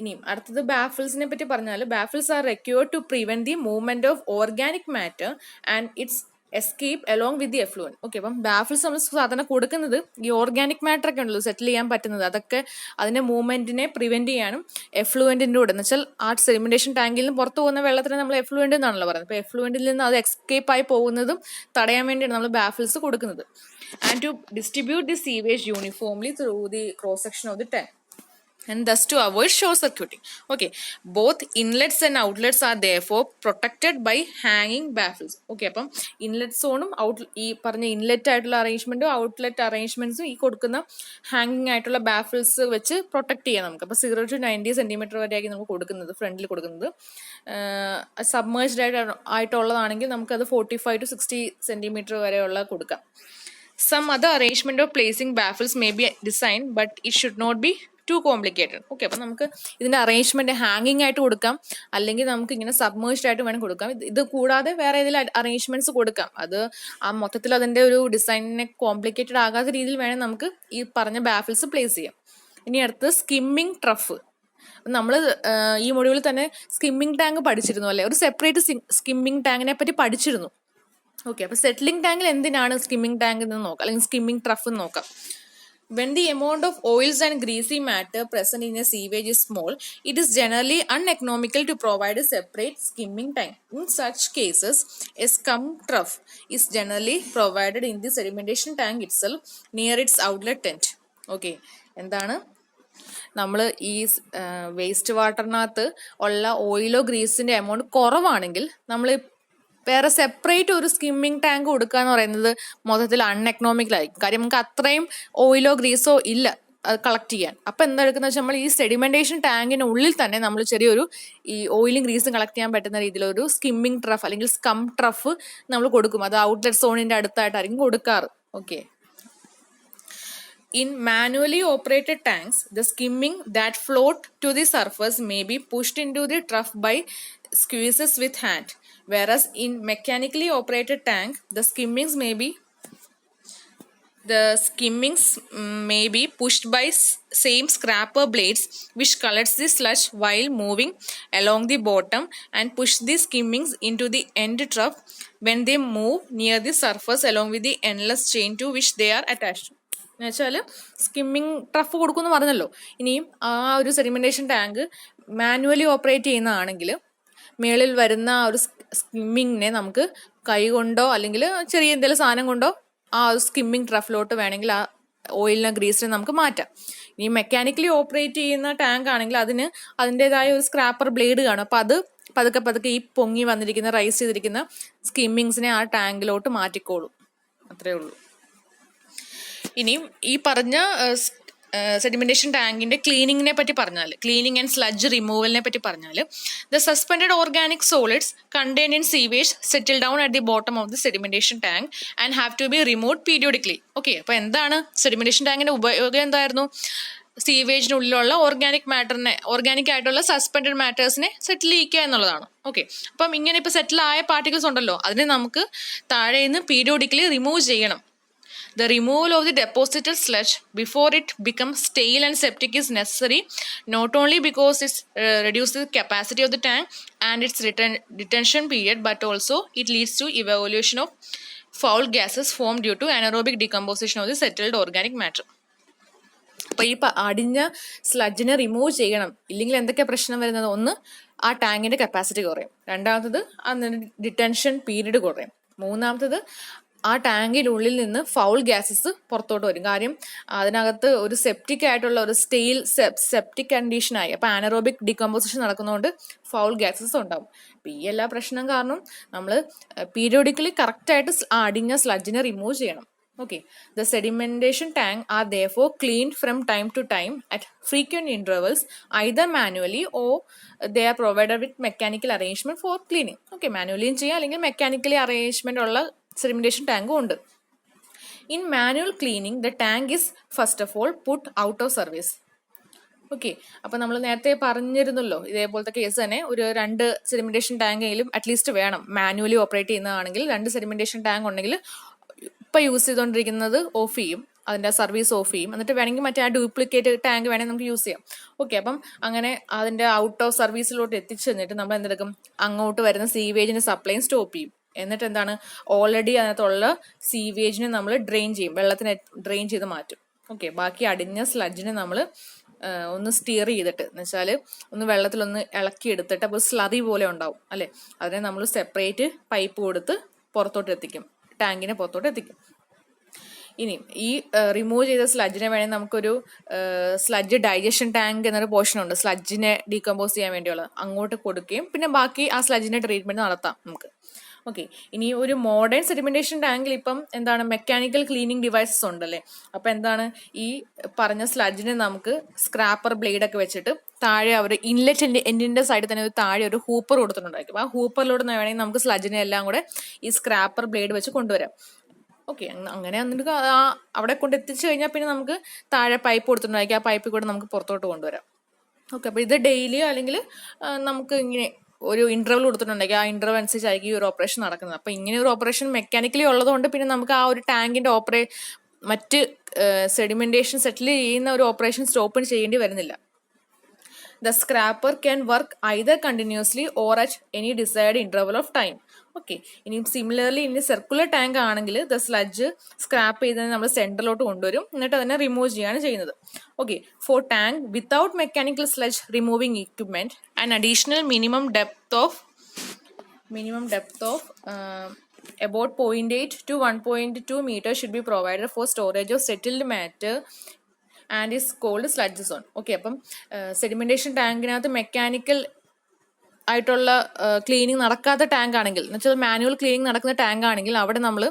ഇനിയും അടുത്തത് ബാഫിൾസിനെ പറ്റി പറഞ്ഞാൽ baffles are required to prevent the movement of organic matter and its escape along with the effluent. Okay, അപ്പം ബാഫിൾസ് നമ്മൾ സാധാരണ കൊടുക്കുന്നത് ഈ ഓർഗാനിക് മാറ്റർ ഒക്കെ ഉണ്ടല്ലോ സെറ്റിൽ ചെയ്യാൻ പറ്റുന്നത്, അതൊക്കെ അതിന്റെ മൂവ്മെന്റിനെ പ്രിവെന്റ് ചെയ്യാനും എഫ്ലുവന്റിന്റെ കൂടെ എന്ന് വെച്ചാൽ ആ സെഡിമെന്റേഷൻ ടാങ്കിൽ നിന്ന് പുറത്തു പോകുന്ന വെള്ളത്തിന് നമ്മൾ എഫ്ലുവന്റ് എന്നാണല്ലോ പറയുന്നത്. അപ്പോൾ എഫ്ലുവന്റിൽ നിന്ന് അത് എസ്കേപ്പ് ആയി പോകുന്നതും തടയാൻ വേണ്ടിയാണ് നമ്മൾ ബാഫിൾസ് കൊടുക്കുന്നത്. And to distribute the sewage uniformly through the cross section of the tank and thus to avoid short circuiting. Okay, both inlets and outlets are therefore protected by hanging baffles. Okay, അപ്പം inlet സോണും ഈ പറഞ്ഞ inlet ആയിട്ടുള്ള അറേഞ്ച്മെന്റും outlet അറേഞ്ച്മെന്റ്സും ഈ കൊടുക്കുന്ന ഹാങ്ങിങ് ആയിട്ടുള്ള baffles വെച്ച് protect ചെയ്യാം നമുക്ക്. അപ്പോൾ 0 to 90 സെന്റിമീറ്റർ വരെയാക്കി നമുക്ക് കൊടുക്കുന്നത്, ഫ്രണ്ടിൽ കൊടുക്കുന്നത്. സബ്മേർജ്ഡ് ആയിട്ടുള്ളതാണെങ്കിൽ നമുക്കത് 45 to 60 സെന്റിമീറ്റർ വരെയുള്ള കൊടുക്കാം. Some other arrangement of placing baffles may be designed, but it should not be too complicated. Okay, അപ്പം നമുക്ക് ഇതിന്റെ അറേഞ്ച്മെന്റ് ഹാങ്ങിങ് ആയിട്ട് കൊടുക്കാം, അല്ലെങ്കിൽ നമുക്ക് ഇങ്ങനെ സബ്മേർജ്ഡ് ആയിട്ട് വേണം കൊടുക്കാം. ഇത് കൂടാതെ വേറെ ഏതെങ്കിലും അറേഞ്ച്മെന്റ്സ് കൊടുക്കാം. അത് ആ മൊത്തത്തിൽ അതിന്റെ ഒരു ഡിസൈനിനെ കോംപ്ലിക്കേറ്റഡ് ആകാത്ത രീതിയിൽ വേണം നമുക്ക് ഈ പറഞ്ഞ ബാഫിൾസ് പ്ലേസ് ചെയ്യാം. ഇനി അടുത്തത് സ്കിമ്മിങ് ട്രഫ്. നമ്മൾ ഈ മൊഡ്യൂളിൽ തന്നെ സ്കിമ്മിങ് ടാങ്ക് പഠിച്ചിരുന്നു അല്ലെ, ഒരു സെപ്പറേറ്റ് സ്കിമ്മിങ് ടാങ്കിനെ പറ്റി പഠിച്ചിരുന്നു. ഓക്കെ, അപ്പൊ സെറ്റിലിംഗ് ടാങ്കിൽ എന്തിനാണ് സ്കിമ്മിങ് ടാങ്ക് എന്ന് നോക്കാം, അല്ലെങ്കിൽ സ്കിമ്മിങ് ട്രഫ് എന്ന് നോക്കാം. When the amount of oils and greasy matter present in a sewage is small, it is generally uneconomical to provide a separate skimming tank. In such cases, a scum trough is generally provided in the sedimentation tank itself near its outlet end. Okay, എന്താണ് നമ്മൾ ഈ waste വാട്ടറിനകത്ത് ഉള്ള ഓയിലോ ഗ്രീസിന്റെ amount കുറവാണെങ്കിൽ നമ്മൾ വേറെ separate ഒരു skimming tank കൊടുക്കുക എന്ന് പറയുന്നത് മൊത്തത്തിൽ അൺഎക്കണോമിക്കലായിരിക്കും. കാര്യം നമുക്ക് അത്രയും ഓയിലോ ഗ്രീസോ ഇല്ല അത് കളക്ട് ചെയ്യാൻ. അപ്പം എന്താ എടുക്കുന്നത് വെച്ചാൽ നമ്മൾ ഈ സെഡിമെന്റേഷൻ ടാങ്കിന് ഉള്ളിൽ തന്നെ നമ്മൾ ചെറിയൊരു ഈ ഓയിലും ഗ്രീസും കളക്ട് ചെയ്യാൻ പറ്റുന്ന രീതിയിലൊരു സ്കിമ്മിങ് ട്രഫ് അല്ലെങ്കിൽ സ്കം ട്രഫ് നമ്മൾ കൊടുക്കും. അത് ഔട്ട്ലെറ്റ് സോണിന്റെ അടുത്തായിട്ടായിരിക്കും കൊടുക്കാറ്. Okay, in manually operated tanks, the skimming that float to the surface may be pushed into the trough by squeezes with hand, whereas in mechanically operated tank, the skimmings may be pushed by same scraper blades which collects the sludge while moving along the bottom and push the skimmings into the end trough when they move near the surface along with the endless chain to which they are attached. എന്ന് വെച്ചാൽ skimming trough കൊടുക്കുമെന്ന് പറഞ്ഞല്ലോ. ഇനിയും ആ ഒരു sedimentation tank manually operate ചെയ്യുന്നതാണെങ്കിൽ മേളിൽ വരുന്ന ഒരു സ്കിമ്മിങ്ങിനെ നമുക്ക് കൈ കൊണ്ടോ അല്ലെങ്കിൽ ചെറിയ എന്തെങ്കിലും സാധനം കൊണ്ടോ ആ ഒരു സ്കിമ്മിങ് ട്രഫിലോട്ട് വേണമെങ്കിൽ ആ ഓയിലിനെ ഗ്രീസിനെ നമുക്ക് മാറ്റാം. ഇനി മെക്കാനിക്കലി ഓപ്പറേറ്റ് ചെയ്യുന്ന ടാങ്ക് ആണെങ്കിൽ അതിന് അതിൻ്റെതായ ഒരു സ്ക്രാപ്പർ ബ്ലേഡ് കാണും. അപ്പം അത് പതുക്കെ ഈ പൊങ്ങി വന്നിരിക്കുന്ന റൈസ് ചെയ്തിരിക്കുന്ന സ്കിമ്മിങ്സിനെ ആ ടാങ്കിലോട്ട് മാറ്റിക്കോളും. അത്രേ ഉള്ളൂ. ഇനിയും ഈ പറഞ്ഞ സെഡിമെന്റേഷൻ ടാങ്കിന്റെ ക്ലീനിങ്ങിനെ പറ്റി പറഞ്ഞാൽ, ക്ലീനിങ് ആൻഡ് സ്ലഡ്ജ് റിമൂവലിനെ പറ്റി പറഞ്ഞാൽ, the suspended organic solids contain in sewage settle down at the bottom of the sedimentation tank and have to be remove periodically. Okay, അപ്പോൾ എന്താണ് സെഡിമെന്റേഷൻ ടാങ്കിന്റെ ഉപയോഗം എന്തായിരുന്നു? സീവേജിനുള്ളിലുള്ള ഓർഗാനിക് ആയിട്ടുള്ള സസ്പെൻഡഡ് മാറ്റേഴ്സിനെ സെറ്റിൽ ചെയ്യിക്കുക എന്നുള്ളതാണ്. ഓക്കെ, അപ്പം ഇങ്ങനെ ഇപ്പോൾ സെറ്റിൽ ആയ പാർട്ടിക്കിൾസ് ഉണ്ടല്ലോ, അതിനെ നമുക്ക് താഴെ നിന്ന് പീരിയോഡിക്കലി റിമൂവ് ചെയ്യണം. The removal of the deposited sludge before it becomes stale and septic is necessary, not only because it reduces the capacity of the tank and its detention period, but also it leads to evacuation of foul gases formed due to anaerobic decomposition of the settled organic matter. അപ്പോൾ ഈ അടിഞ്ഞ സ്ലഡ്ജിനെ remove ചെയ്യണം, ഇല്ലെങ്കിൽ എന്തൊക്കെ പ്രശ്നം വരുന്നത്? ഒന്ന്, ആ ടാങ്കിന്റെ കപ്പാസിറ്റി കുറയും. രണ്ടാമത്തത്, അതിന് ഡിറ്റൻഷൻ പീരീഡ് കുറയും. മൂന്നാമത്തത്, ആ ടാങ്കിനുള്ളിൽ നിന്ന് ഫൗൾ ഗ്യാസസ് പുറത്തോട്ട് വരും. കാര്യം അതിനകത്ത് ഒരു സെപ്റ്റിക് ആയിട്ടുള്ള ഒരു സെപ്റ്റിക് കണ്ടീഷനായി, അപ്പോൾ ആനറോബിക് ഡികമ്പോസിഷൻ നടക്കുന്നതുകൊണ്ട് ഫൗൾ ഗ്യാസസ് ഉണ്ടാവും. അപ്പം ഈ എല്ലാ പ്രശ്നം കാരണം നമ്മൾ പീരിയോഡിക്കലി കറക്റ്റായിട്ട് അടിഞ്ഞ സ്ലഡ്ജിനെ റിമൂവ് ചെയ്യണം. Okay, the sedimentation tank are therefore cleaned from time to time at frequent intervals, either manually or they are provided with mechanical arrangement for cleaning. Okay, manually ചെയ്യാം, അല്ലെങ്കിൽ മെക്കാനിക്കലി അറേഞ്ച്മെന്റ് ഉള്ള sedimentation ടാങ്കും ഉണ്ട്. In manual cleaning, the tank is first of all put out of service. Okay, അപ്പം നമ്മൾ നേരത്തെ പറഞ്ഞിരുന്നല്ലോ, ഇതേപോലത്തെ case തന്നെ ഒരു 2 സെഡിമെന്റേഷൻ ടാങ്കെങ്കിലും അറ്റ്ലീസ്റ്റ് വേണം. മാനുവലി ഓപ്പറേറ്റ് ചെയ്യുന്നതാണെങ്കിൽ 2 സെഡിമെന്റേഷൻ ടാങ്ക് ഉണ്ടെങ്കിൽ ഇപ്പം യൂസ് ചെയ്തുകൊണ്ടിരിക്കുന്നത് ഓഫ് ചെയ്യും, അതിൻ്റെ സർവീസ് ഓഫ് ചെയ്യും. എന്നിട്ട് വേണമെങ്കിൽ മറ്റേ ആ ഡ്യൂപ്ലിക്കേറ്റ് ടാങ്ക് വേണമെങ്കിൽ നമുക്ക് യൂസ് ചെയ്യാം. ഓക്കെ, അപ്പം അങ്ങനെ അതിൻ്റെ ഔട്ട് ഓഫ് സർവീസിലോട്ട് എത്തിച്ചു തന്നിട്ട് നമ്മൾ എന്തെടുക്കും? അങ്ങോട്ട് വരുന്ന സീവേജിന് സപ്ലൈയും സ്റ്റോപ്പ് ചെയ്യും. എന്നിട്ട് എന്താണ്, ഓൾറെഡി അതിനകത്തുള്ള സീവേജിനെ നമ്മൾ ഡ്രെയിൻ ചെയ്യും, വെള്ളത്തിനെ ഡ്രെയിൻ ചെയ്ത് മാറ്റും. ഓക്കെ, ബാക്കി അടിഞ്ഞ സ്ലഡ്ജിനെ നമ്മൾ ഒന്ന് സ്റ്റിയർ ചെയ്തിട്ട്, എന്ന് വെച്ചാൽ ഒന്ന് വെള്ളത്തിലൊന്ന് ഇളക്കി എടുത്തിട്ട്, അപ്പോൾ സ്ലറി പോലെ ഉണ്ടാവും അല്ലേ, അതിനെ നമ്മൾ സെപ്പറേറ്റ് പൈപ്പ് കൊടുത്ത് പുറത്തോട്ട് എത്തിക്കും, ടാങ്കിനെ പുറത്തോട്ട് എത്തിക്കും. ഇനി ഈ റിമൂവ് ചെയ്ത സ്ലഡ്ജിനെ വേണമെങ്കിൽ നമുക്കൊരു സ്ലഡ്ജ് ഡൈജഷൻ ടാങ്ക് എന്നൊരു പോർഷൻ ഉണ്ട്, സ്ലഡ്ജിനെ ഡീകമ്പോസ് ചെയ്യാൻ വേണ്ടിയുള്ള, അങ്ങോട്ട് കൊടുക്കുകയും പിന്നെ ബാക്കി ആ സ്ലഡ്ജിന്റെ ട്രീറ്റ്മെന്റ് നടത്താം നമുക്ക്. ഓക്കെ, ഇനി ഒരു മോഡേൺ സെഡിമെന്റേഷൻ ടാങ്കിൽ ഇപ്പം എന്താണ്, മെക്കാനിക്കൽ ക്ലീനിങ് ഡിവൈസസ് ഉണ്ടല്ലേ. അപ്പം എന്താണ്, ഈ പറഞ്ഞ സ്ലഡ്ജിനെ നമുക്ക് സ്ക്രാപ്പർ ബ്ലേഡ് ഒക്കെ വെച്ചിട്ട് താഴെ അവർ ഇൻലെറ്റ് എൻഡിന്റെ സൈഡിൽ തന്നെ ഒരു താഴെ ഒരു ഹൂപ്പർ കൊടുത്തിട്ടുണ്ടായിരിക്കും. ആ ഹൂപ്പറിലൂടെ വേണമെങ്കിൽ നമുക്ക് സ്ലഡ്ജിനെ എല്ലാം കൂടെ ഈ സ്ക്രാപ്പർ ബ്ലേഡ് വെച്ച് കൊണ്ടുവരാം. ഓക്കെ, അങ്ങനെ എന്നിട്ട് അവിടെ കൊണ്ട് എത്തിച്ചു കഴിഞ്ഞാൽ പിന്നെ നമുക്ക് താഴെ പൈപ്പ് കൊടുത്തിട്ടുണ്ടായിരിക്കും, ആ പൈപ്പിൽ കൂടെ നമുക്ക് പുറത്തോട്ട് കൊണ്ടുവരാം. ഓക്കെ, അപ്പോൾ ഇത് ഡെയിലിയോ അല്ലെങ്കിൽ നമുക്ക് ഇങ്ങനെ ഒരു ഇന്റർവൽ കൊടുത്തിട്ടുണ്ടെങ്കിൽ ആ ഇന്റർവൽ അനുസരിച്ചായിരിക്കും ഈ ഒരു ഓപ്പറേഷൻ നടക്കുന്നത്. അപ്പം ഇങ്ങനെ ഒരു ഓപ്പറേഷൻ മെക്കാനിക്കലി ഉള്ളതുകൊണ്ട് പിന്നെ നമുക്ക് ആ ഒരു ടാങ്കിന്റെ മറ്റ് സെഡിമെന്റേഷൻ സെറ്റിൽ ചെയ്യുന്ന ഒരു ഓപ്പറേഷൻ സ്റ്റോപ്പ് ചെയ്യേണ്ടി വരുന്നില്ല. The scrapper can work either continuously or at any desired interval of time. Okay, ഇനി സിമിലർലി ഇനി സർക്കുലർ ടാങ്ക് ആണെങ്കിൽ ദ സ്ലഡ്ജ് സ്ക്രാപ്പ് ചെയ്ത് നമ്മൾ സെന്ററിലോട്ട് കൊണ്ടുവരും, എന്നിട്ട് അതിനെ റിമൂവ് ചെയ്യാണ് ചെയ്യുന്നത്. Okay, for tank without mechanical sludge removing equipment and additional minimum depth of about 0.8 to 1.2 meters should be provided for storage of settled matter and is called sludge zone. Okay, അപ്പം sedimentation ടാങ്കിനകത്ത് mechanical ആയിട്ടുള്ള cleaning നടക്കാത്ത tank ആണെങ്കിൽ, എന്ന് വെച്ചാൽ manual cleaning നടക്കുന്ന tank ആണെങ്കിൽ അവിടെ നമ്മൾ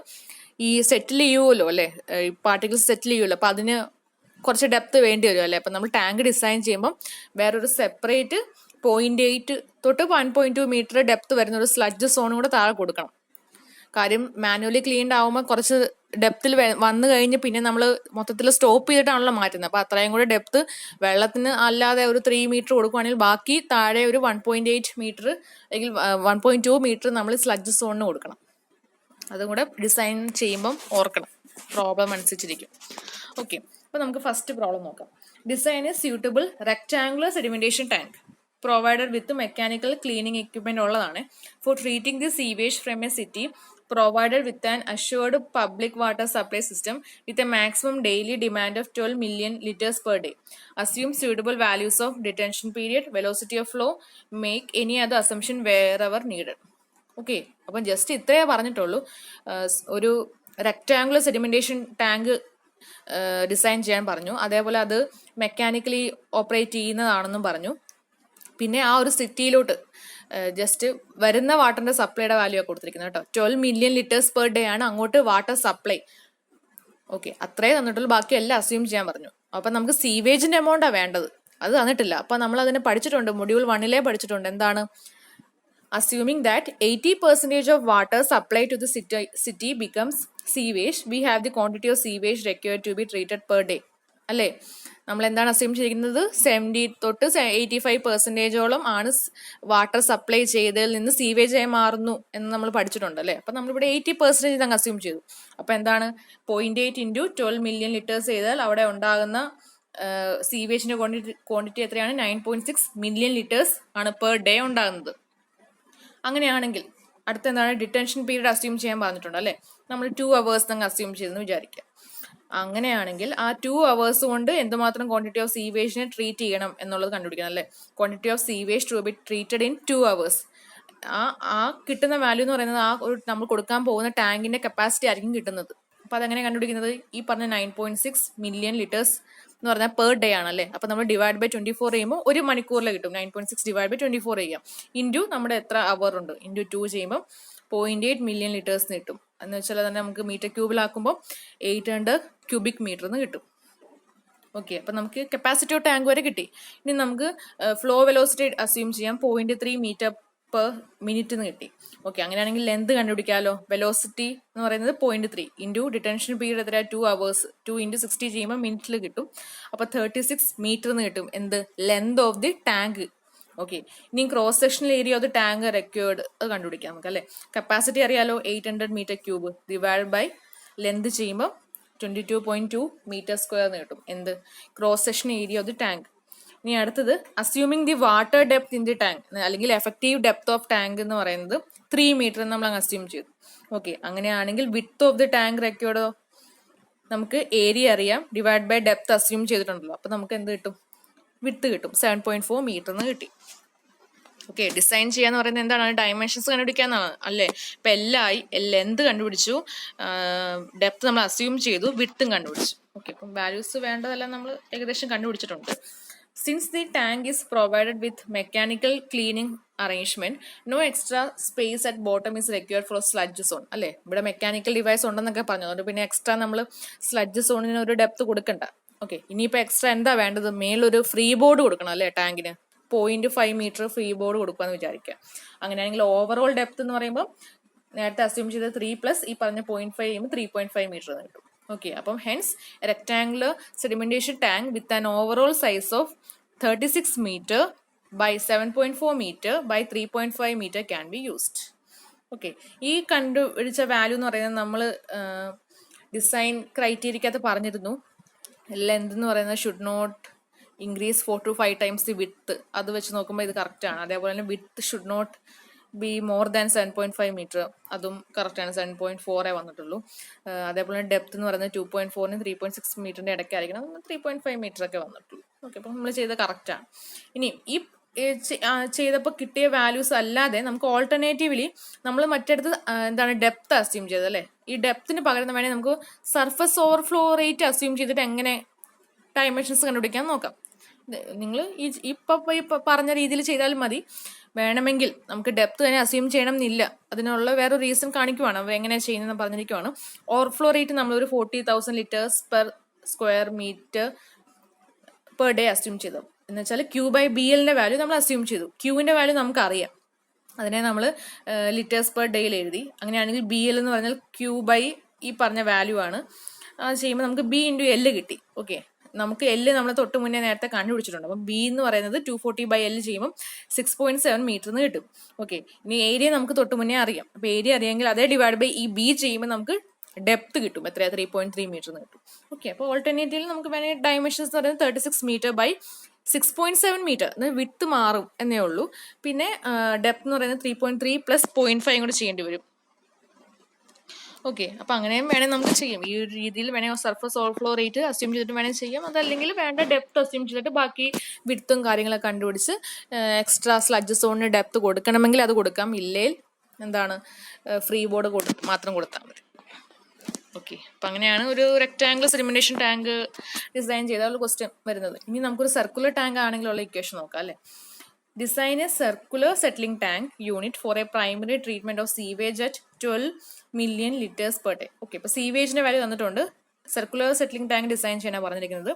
ഈ സെറ്റിൽ ചെയ്യുമല്ലോ അല്ലേ, ഈ പാർട്ടിക്കിൾസ് സെറ്റിൽ ചെയ്യുമല്ലോ, അപ്പം അതിന് കുറച്ച് ഡെപ്ത് വേണ്ടി വരും അല്ലേ. അപ്പം നമ്മൾ ടാങ്ക് ഡിസൈൻ ചെയ്യുമ്പം വേറൊരു സെപ്പറേറ്റ് 0.8 തൊട്ട് 1.2 മീറ്റർ ഡെപ്ത് വരുന്ന ഒരു സ്ലഡ്ജ് സോണും കൂടെ താഴെ കൊടുക്കണം. കാര്യം മാനുവലി ക്ലീൻഡ് ആവുമ്പോൾ കുറച്ച് ഡെപ്തിൽ വന്നു കഴിഞ്ഞ് പിന്നെ നമ്മൾ മൊത്തത്തിൽ സ്റ്റോപ്പ് ചെയ്തിട്ടാണല്ലോ മാറ്റുന്നത്. അപ്പോൾ അത്രയും കൂടെ ഡെപ്ത് വെള്ളത്തിന് അല്ലാതെ ഒരു 3 മീറ്റർ കൊടുക്കുകയാണെങ്കിൽ ബാക്കി താഴെ ഒരു 1.8 മീറ്റർ അല്ലെങ്കിൽ 1.2 മീറ്റർ നമ്മൾ സ്ലഡ്ജ് സോണിന് കൊടുക്കണം. അതും കൂടെ ഡിസൈൻ ചെയ്യുമ്പം ഓർക്കണം, പ്രോബ്ലം അനുസരിച്ചിരിക്കും. ഓക്കെ, അപ്പോൾ നമുക്ക് ഫസ്റ്റ് പ്രോബ്ലം നോക്കാം. Design A suitable rectangular sedimentation tank provided with mechanical cleaning equipment ഉള്ളതാണ് for treating the sewage from a city, provided with an assured public water supply system with a maximum daily demand of 12 million liters per day. Assume suitable values of detention period, velocity of flow, make any other assumption wherever needed. Okay, അപ്പം just ഇത്രയേ പറഞ്ഞിട്ടുള്ളൂ. ഒരു rectangular sedimentation tank design ചെയ്യാൻ പറഞ്ഞു, അതേപോലെ അത് mechanically operate ചെയ്യുന്നതാണെന്നും പറഞ്ഞു. പിന്നെ ആ ഒരു സിറ്റിയിലോട്ട് ജസ്റ്റ് വരുന്ന വാട്ടറിന്റെ സപ്ലൈയുടെ വാല്യൂ ഒക്കെ കൊടുത്തിരിക്കുന്നത് കേട്ടോ. 12 മില്യൺ ലിറ്റേഴ്സ് പെർ ഡേ ആണ് അങ്ങോട്ട് വാട്ടർ സപ്ലൈ. ഓക്കെ, അത്രേ തന്നിട്ടുള്ളൂ, ബാക്കി എല്ലാം അസ്യൂം ചെയ്യാൻ പറഞ്ഞു. അപ്പം നമുക്ക് സീവേജിന്റെ എമൗണ്ടാണ് വേണ്ടത്, അത് തന്നിട്ടില്ല. അപ്പം നമ്മൾ അതിനെ പഠിച്ചിട്ടുണ്ട്, മൊഡ്യൂൾ 1 പഠിച്ചിട്ടുണ്ട്. എന്താണ്? Assuming that 80% of water supplied to the city becomes sewage, we have the quantity of sewage required to be treated per day. അല്ലേ? നമ്മൾ എന്താണ് അസ്യൂം ചെയ്യുന്നത്? 70 തൊട്ട് 85% ആണ് വാട്ടർ സപ്ലൈ ചെയ്തതിൽ നിന്ന് സീവേജ് ആയി മാറുന്നു എന്ന് നമ്മൾ പഠിച്ചിട്ടുണ്ട് അല്ലേ? അപ്പം നമ്മളിവിടെ 80% അങ്ങ് അസ്യൂം ചെയ്തു. അപ്പം എന്താണ്? 0.8 ഇൻറ്റു 12 മില്യൺ ലിറ്റേഴ്സ് ചെയ്താൽ അവിടെ ഉണ്ടാകുന്ന സീവേജിന്റെ ക്വാണ്ടിറ്റി എത്രയാണ്? 9.6 മില്യൺ ലിറ്റേഴ്സ് ആണ് പെർ ഡേ ഉണ്ടാകുന്നത്. അങ്ങനെയാണെങ്കിൽ അടുത്ത എന്താണ്? ഡിറ്റൻഷൻ പീരീഡ് അസ്യൂം ചെയ്യാൻ പറഞ്ഞിട്ടുണ്ട് അല്ലേ? നമ്മൾ 2 hours അങ്ങ് അസ്യൂം ചെയ്തെന്ന് വിചാരിക്കുക. അങ്ങനെയാണെങ്കിൽ ആ 2 hours കൊണ്ട് എന്തുമാത്രം ക്വാണ്ടിറ്റി ഓഫ് സീവേജിനെ ട്രീറ്റ് ചെയ്യണം എന്നുള്ളത് കണ്ടുപിടിക്കണം അല്ലേ? Quantity of sewage to be treated in 2 hours. ആ കിട്ടുന്ന വാല്യൂ എന്ന് പറയുന്നത് ആ ഒരു നമ്മൾ കൊടുക്കാൻ പോകുന്ന ടാങ്കിന്റെ കപ്പാസിറ്റി ആയിരിക്കും കിട്ടുന്നത്. അപ്പൊ അതെങ്ങനെ കണ്ടുപിടിക്കുന്നത്? ഈ പറഞ്ഞ 9.6 മില്യൺ ലിറ്റേഴ്സ് എന്ന് പറഞ്ഞാൽ പെർ ഡേ ആണല്ലേ? അപ്പൊ നമ്മൾ ഡിവൈഡ് ബൈ 24 ചെയ്യുമ്പോൾ 1 മണിക്കൂറിൽ കിട്ടും. 9.6 ഡിവൈഡ് ബൈ 24 ചെയ്യാം. ഇൻറ്റു നമ്മുടെ എത്ര അവർ ഉണ്ട്, ഇൻറ്റു 2 ചെയ്യുമ്പോൾ 0.8 മില്യൺ ലിറ്റേഴ്സ് കിട്ടും. എന്ന് വെച്ചാൽ തന്നെ നമുക്ക് മീറ്റർ ക്യൂബിലാക്കുമ്പോൾ 800 ക്യൂബിക് മീറ്റർ എന്ന് കിട്ടും. ഓക്കെ, അപ്പൊ നമുക്ക് കപ്പാസിറ്റി ഓഫ് ടാങ്ക് വരെ കിട്ടി. ഇനി നമുക്ക് ഫ്ലോ വെലോസിറ്റി അസ്യൂം ചെയ്യാം. 0.3 മീറ്റർ പെർ മിനിറ്റ് എന്ന് കിട്ടി. ഓക്കെ, അങ്ങനെയാണെങ്കിൽ ലെന്ത് കണ്ടുപിടിക്കാമല്ലോ. വെലോസിറ്റി എന്ന് പറയുന്നത് 0.3 ഇൻറ്റു ഡിറ്റൻഷൻ പീരീഡ് എത്ര? 2 hours. 2 ഇൻറ്റു 60 ചെയ്യുമ്പോൾ മിനിറ്റിൽ കിട്ടും. അപ്പൊ 36 മീറ്റർ എന്ന് കിട്ടും. എന്ത്? Length of the tank. Okay, ഇനി cross sectional area of the tank required അത് കണ്ടുപിടിക്കാം നമുക്ക് അല്ലേ? കപ്പാസിറ്റി അറിയാലോ, 800 metre cube divide by length ചെയ്യുമ്പോൾ 22.2 മീറ്റർ സ്ക്വയർ എന്ന് കിട്ടും. എന്ത്? Cross section area of the tank. ഇനി അടുത്തത് assuming the water depth in the tank, അല്ലെങ്കിൽ എഫക്റ്റീവ് ഡെപ്ത് ഓഫ് ടാങ്ക് എന്ന് പറയുന്നത് 3 മീറ്റർ നമ്മൾ അങ്ങ് അസ്യൂം ചെയ്തു. ഓക്കെ, അങ്ങനെയാണെങ്കിൽ വിഡ്ത്ത് ഓഫ് ദി ടാങ്ക് റെക്വേർഡോ? നമുക്ക് ഏരിയ അറിയാം, ഡിവൈഡ് ബൈ ഡെപ്ത് അസ്യൂം ചെയ്തിട്ടുണ്ടല്ലോ. അപ്പൊ നമുക്ക് എന്ത് കിട്ടും? വിഡ്ത്ത് കിട്ടും. 7.4 മീറ്റർ എന്ന് കിട്ടി. ഓക്കെ, ഡിസൈൻ ചെയ്യാന്ന് പറയുന്നത് എന്താണ്? ഡയമെൻഷൻസ് കണ്ടുപിടിക്കാന്നാണ് അല്ലേ? ഇപ്പൊ എല്ലായി, ലെന്ത് കണ്ടുപിടിച്ചു, ഡെപ്ത് നമ്മൾ അസ്യൂം ചെയ്തു, വിഡ്ത്തും കണ്ടുപിടിച്ചു. ഓക്കെ, അപ്പം വാല്യൂസ് വേണ്ടതെല്ലാം നമ്മൾ ഏകദേശം കണ്ടുപിടിച്ചിട്ടുണ്ട്. Since the tank is provided with mechanical cleaning arrangement, no extra space at bottom is required for sludge zone. അല്ലേ? ഇവിടെ മെക്കാനിക്കൽ ഡിവൈസ് ഉണ്ടെന്നൊക്കെ പറഞ്ഞു, അതുകൊണ്ട് പിന്നെ എക്സ്ട്രാ നമ്മൾ സ്ലഡ്ജ് സോണിന് ഒരു ഡെപ്ത് കൊടുക്കണ്ട. ഓക്കെ, ഇനിയിപ്പോൾ എക്സ്ട്രാ എന്താ വേണ്ടത്? മേലൊരു ഫ്രീ ബോർഡ് കൊടുക്കണം അല്ലേ ടാങ്കിന്? 0.5 മീറ്റർ ഫ്രീ ബോർഡ് കൊടുക്കാന്ന് വിചാരിക്കുക. അങ്ങനെയാണെങ്കിൽ ഓവറോൾ ഡെപ്ത് എന്ന് പറയുമ്പോൾ നേരത്തെ അസ്യൂം ചെയ്ത 3 പ്ലസ് ഈ പറഞ്ഞ 0.5 ചെയ്യുമ്പോൾ 3.5 മീറ്റർ എന്ന് കിട്ടും. ഓക്കെ, അപ്പം hence rectangular sedimentation tank with an overall size of 36 meter by 7.4 meter by 3.5 meter can be used. Okay, ഈ കണ്ടുപിടിച്ച വാല്യൂ എന്ന് പറയുന്നത് നമ്മൾ ഡിസൈൻ ക്രൈറ്റീരിയക്കകത്ത് പറഞ്ഞിരുന്നു. ലെന്ത് എന്ന് പറയുന്നത് should not increase 4 to 5 times the width. അത് വെച്ച് നോക്കുമ്പോൾ ഇത് കറക്റ്റ് ആണ്. അതേപോലെ തന്നെ width should not be more than 7.5 metre, അതും കറക്റ്റാണ്. 7.4 വന്നിട്ടുള്ളൂ. അതേപോലെ ഡെപ്ത് എന്ന് പറയുന്നത് 2.4 3.6 മീറ്ററിന്റെ ഇടയ്ക്കായിരിക്കണം. 3.5 മീറ്റർ ഒക്കെ വന്നിട്ടുള്ളൂ. ഓക്കെ, അപ്പം നമ്മൾ ചെയ്തത് കറക്റ്റാണ്. ഇനി ഈ ചെയ്തപ്പോൾ കിട്ടിയ വാല്യൂസ് അല്ലാതെ നമുക്ക് ഓൾട്ടർനേറ്റീവ്ലി നമ്മൾ മറ്റടുത്ത് എന്താണ് ഡെപ്ത് അസ്യൂം ചെയ്തത് അല്ലേ? ഈ ഡെപ്തിന് പകരം വേണമെങ്കിൽ നമുക്ക് സർഫസ് ഓവർഫ്ലോ റേറ്റ് അസ്യൂം ചെയ്തിട്ട് എങ്ങനെ ഡയമെൻഷൻസ് കണ്ടുപിടിക്കാൻ നോക്കാം. നിങ്ങൾ ഇപ്പൊ പറഞ്ഞ രീതിയിൽ ചെയ്താലും മതി. വേണമെങ്കിൽ നമുക്ക് ഡെപ്ത് തന്നെ അസ്യൂം ചെയ്യണം എന്നില്ല. അതിനുള്ള വേറെ റീസൺ കാണിക്കുവാണ്, അവ എങ്ങനെയാണ് ചെയ്യുന്നതെന്ന് പറഞ്ഞിരിക്കുവാണ്. ഓവർഫ്ലോ റേറ്റ് നമ്മളൊരു 40,000 litres per square metre per day assume ചെയ്തു. എന്ന് വെച്ചാൽ ക്യൂ ബൈ ബി എല്ലിന്റെ വാല്യൂ നമ്മൾ അസ്യൂം ചെയ്തു. ക്യൂവിന്റെ വാല്യൂ നമുക്ക് അറിയാം, അതിനെ നമ്മൾ ലിറ്റേഴ്സ് പെർ ഡേയിൽ എഴുതി. അങ്ങനെയാണെങ്കിൽ ബി എൽ എന്ന് പറഞ്ഞാൽ ക്യൂ ബൈ ഈ പറഞ്ഞ വാല്യൂ ആണ്. അത് ചെയ്യുമ്പോൾ നമുക്ക് ബി ഇൻറ്റു എൽ കിട്ടി. ഓക്കെ, നമുക്ക് എല്ല് നമ്മൾ തൊട്ട് മുന്നേ നേരത്തെ കണ്ടുപിടിച്ചിട്ടുണ്ട്. അപ്പം ബി എന്ന് പറയുന്നത് 240 by L ചെയ്യുമ്പോൾ 6.7 മീറ്റർ എന്ന് കിട്ടും. ഓക്കെ, ഇനി ഏരിയ നമുക്ക് തൊട്ട് മുന്നേ അറിയാം. അപ്പം ഏരിയ അറിയാമെങ്കിൽ അതേ ഡിവൈഡ് ബൈ ഈ ബി ചെയ്യുമ്പോൾ നമുക്ക് ഡെപ്ത് കിട്ടും. എത്രയാ? 3.3 മീറ്റർ എന്ന് കിട്ടും. ഓക്കെ, അപ്പോൾ ഓൾട്ടർനേറ്റീവിൽ നമുക്ക് വേണമെങ്കിൽ ഡയമെൻഷൻസ് എന്ന് പറയുന്നത് 36 മീറ്റർ ബൈ 6.7 മീറ്റർ വിഡ്ത്ത് മാറും എന്നേ ഉള്ളൂ. പിന്നെ ഡെപ്ത് എന്ന് പറയുന്നത് 3.3 പ്ലസ് 0.5 കൂടെ ചെയ്യേണ്ടി വരും. ഓക്കെ, അപ്പം അങ്ങനെയും വേണേൽ നമുക്ക് ചെയ്യാം. ഈ ഒരു രീതിയിൽ വേണമെങ്കിൽ സർഫസ് ഓവർഫ്ലോ റേറ്റ് അസ്യൂം ചെയ്തിട്ട് വേണമെങ്കിൽ ചെയ്യാം. അതല്ലെങ്കിൽ വേണ്ട ഡെപ്ത് അസ്യൂം ചെയ്തിട്ട് ബാക്കി വിഡ്ത്തും കാര്യങ്ങളൊക്കെ കണ്ടുപിടിച്ച് എക്സ്ട്രാ സ്ലഡ്ജ് സോണിന് ഡെപ്ത് കൊടുക്കണമെങ്കിൽ അത് കൊടുക്കാം. ഇല്ലേൽ എന്താണ് ഫ്രീ ബോർഡ് മാത്രം കൊടുത്താൽ മതി. ഓക്കെ, അപ്പം അങ്ങനെയാണ് ഒരു റെക്ടാംഗുലർ സെഡിമെന്റേഷൻ ടാങ്ക് ഡിസൈൻ ചെയ്താൽ ക്വസ്റ്റ്യൻ വരുന്നത്. ഇനി നമുക്കൊരു സർക്കുലർ ടാങ്ക് ആണെങ്കിലുള്ള ഇക്വേഷൻ നോക്കാം അല്ലേ? Design a circular settling tank unit for a primary treatment of sewage at 12 million liters per day. Okay, ഇപ്പൊ സീവേജിന്റെ വാല്യൂ തന്നിട്ടുണ്ട് സർക്കുലർ സെറ്റിലിംഗ് ടാങ്ക് ഡിസൈൻ ചെയ്യാനാണ് പറഞ്ഞിരിക്കുന്നത്.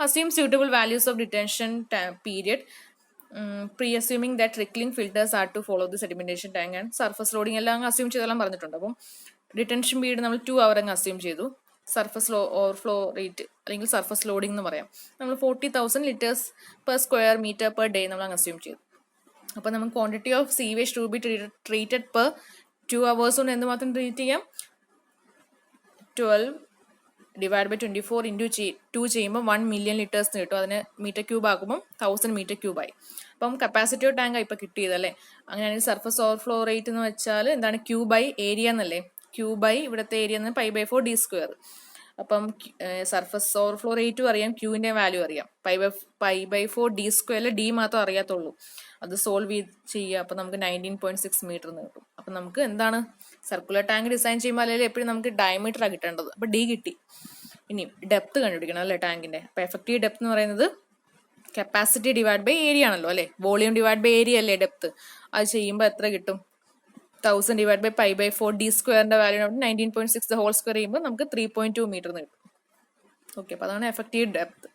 Assume suitable values of detention period pre assuming that trickling filters are to follow the sedimentation tank and surface loading എല്ലാം assume ചെയ്തെല്ലാം പറഞ്ഞിട്ടുണ്ട്. അപ്പം detention period നമ്മൾ 2 hour അങ്ങ് അസ്യൂം ചെയ്തു. സർഫസ് ഓവർഫ്ലോ റേറ്റ് അല്ലെങ്കിൽ സർഫസ് ലോഡിംഗ് എന്ന് പറയാം, നമ്മൾ 40,000 liters per square meter per day നമ്മൾ അങ്ങ് അസ്യൂം ചെയ്തു. അപ്പോൾ നമുക്ക് quantity of sewage to be treated per 2 hours കൊണ്ട് എന്തുമാത്രം ട്രീറ്റ് ചെയ്യാം? 12 ഡിവൈഡ് ബൈ 24 ഇൻറ്റു 2 ചെയ്യുമ്പോൾ 1 million liters കിട്ടും. അതിന് മീറ്റർ ക്യൂബ് ആക്കുമ്പോൾ 1000 meter cube ആയി. അപ്പം കപ്പാസിറ്റി ഓഫ് ടാങ്ക് ഇപ്പോൾ കിട്ടിയതല്ലേ. അങ്ങനെയാണെങ്കിൽ സർഫസ് ഓവർഫ്ലോ റേറ്റ് എന്ന് വെച്ചാൽ എന്താണ്? Q ബൈ ഏരിയ എന്നല്ലേ. Q ബൈ ഇവിടുത്തെ ഏരിയ എന്ന് π/4 d². അപ്പം സർഫസ് ഓവർഫ്ലോ റേറ്റും അറിയാം, ക്യൂവിൻ്റെ വാല്യൂ അറിയാം. π/4 d², ഡി മാത്രം അറിയാത്തുള്ളൂ. അത് സോൾവ് ചെയ്യുക. അപ്പം നമുക്ക് 19.6 meter എന്ന് കിട്ടും. അപ്പം നമുക്ക് എന്താണ് സർക്കുലർ ടാങ്ക് ഡിസൈൻ ചെയ്യുമ്പോൾ അല്ലെങ്കിൽ എപ്പോഴും നമുക്ക് ഡയമീറ്ററാണ് കിട്ടേണ്ടത്. അപ്പം ഡി കിട്ടി. ഇനി ഡെപ്ത് കണ്ടുപിടിക്കണം അല്ലേ ടാങ്കിൻ്റെ. അപ്പം എഫക്റ്റീവ് ഡെപ്ത് എന്ന് പറയുന്നത് കപ്പാസിറ്റി ഡിവൈഡ് ബൈ ഏരിയ ആണല്ലോ അല്ലേ. വോളിയം ഡിവൈഡ് ബൈ ഏരിയ അല്ലേ ഡെപ്ത്. അത് ചെയ്യുമ്പോൾ എത്ര കിട്ടും? 1000 ഡിവൈഡ് ബൈ π/4 d²ന്റെ വാല്യൂ 19.6 the whole square ചെയ്യുമ്പോൾ നമുക്ക് 3.2 meter എന്ന് കിട്ടും. ഓക്കെ, അപ്പോൾ അതാണ് effective depth.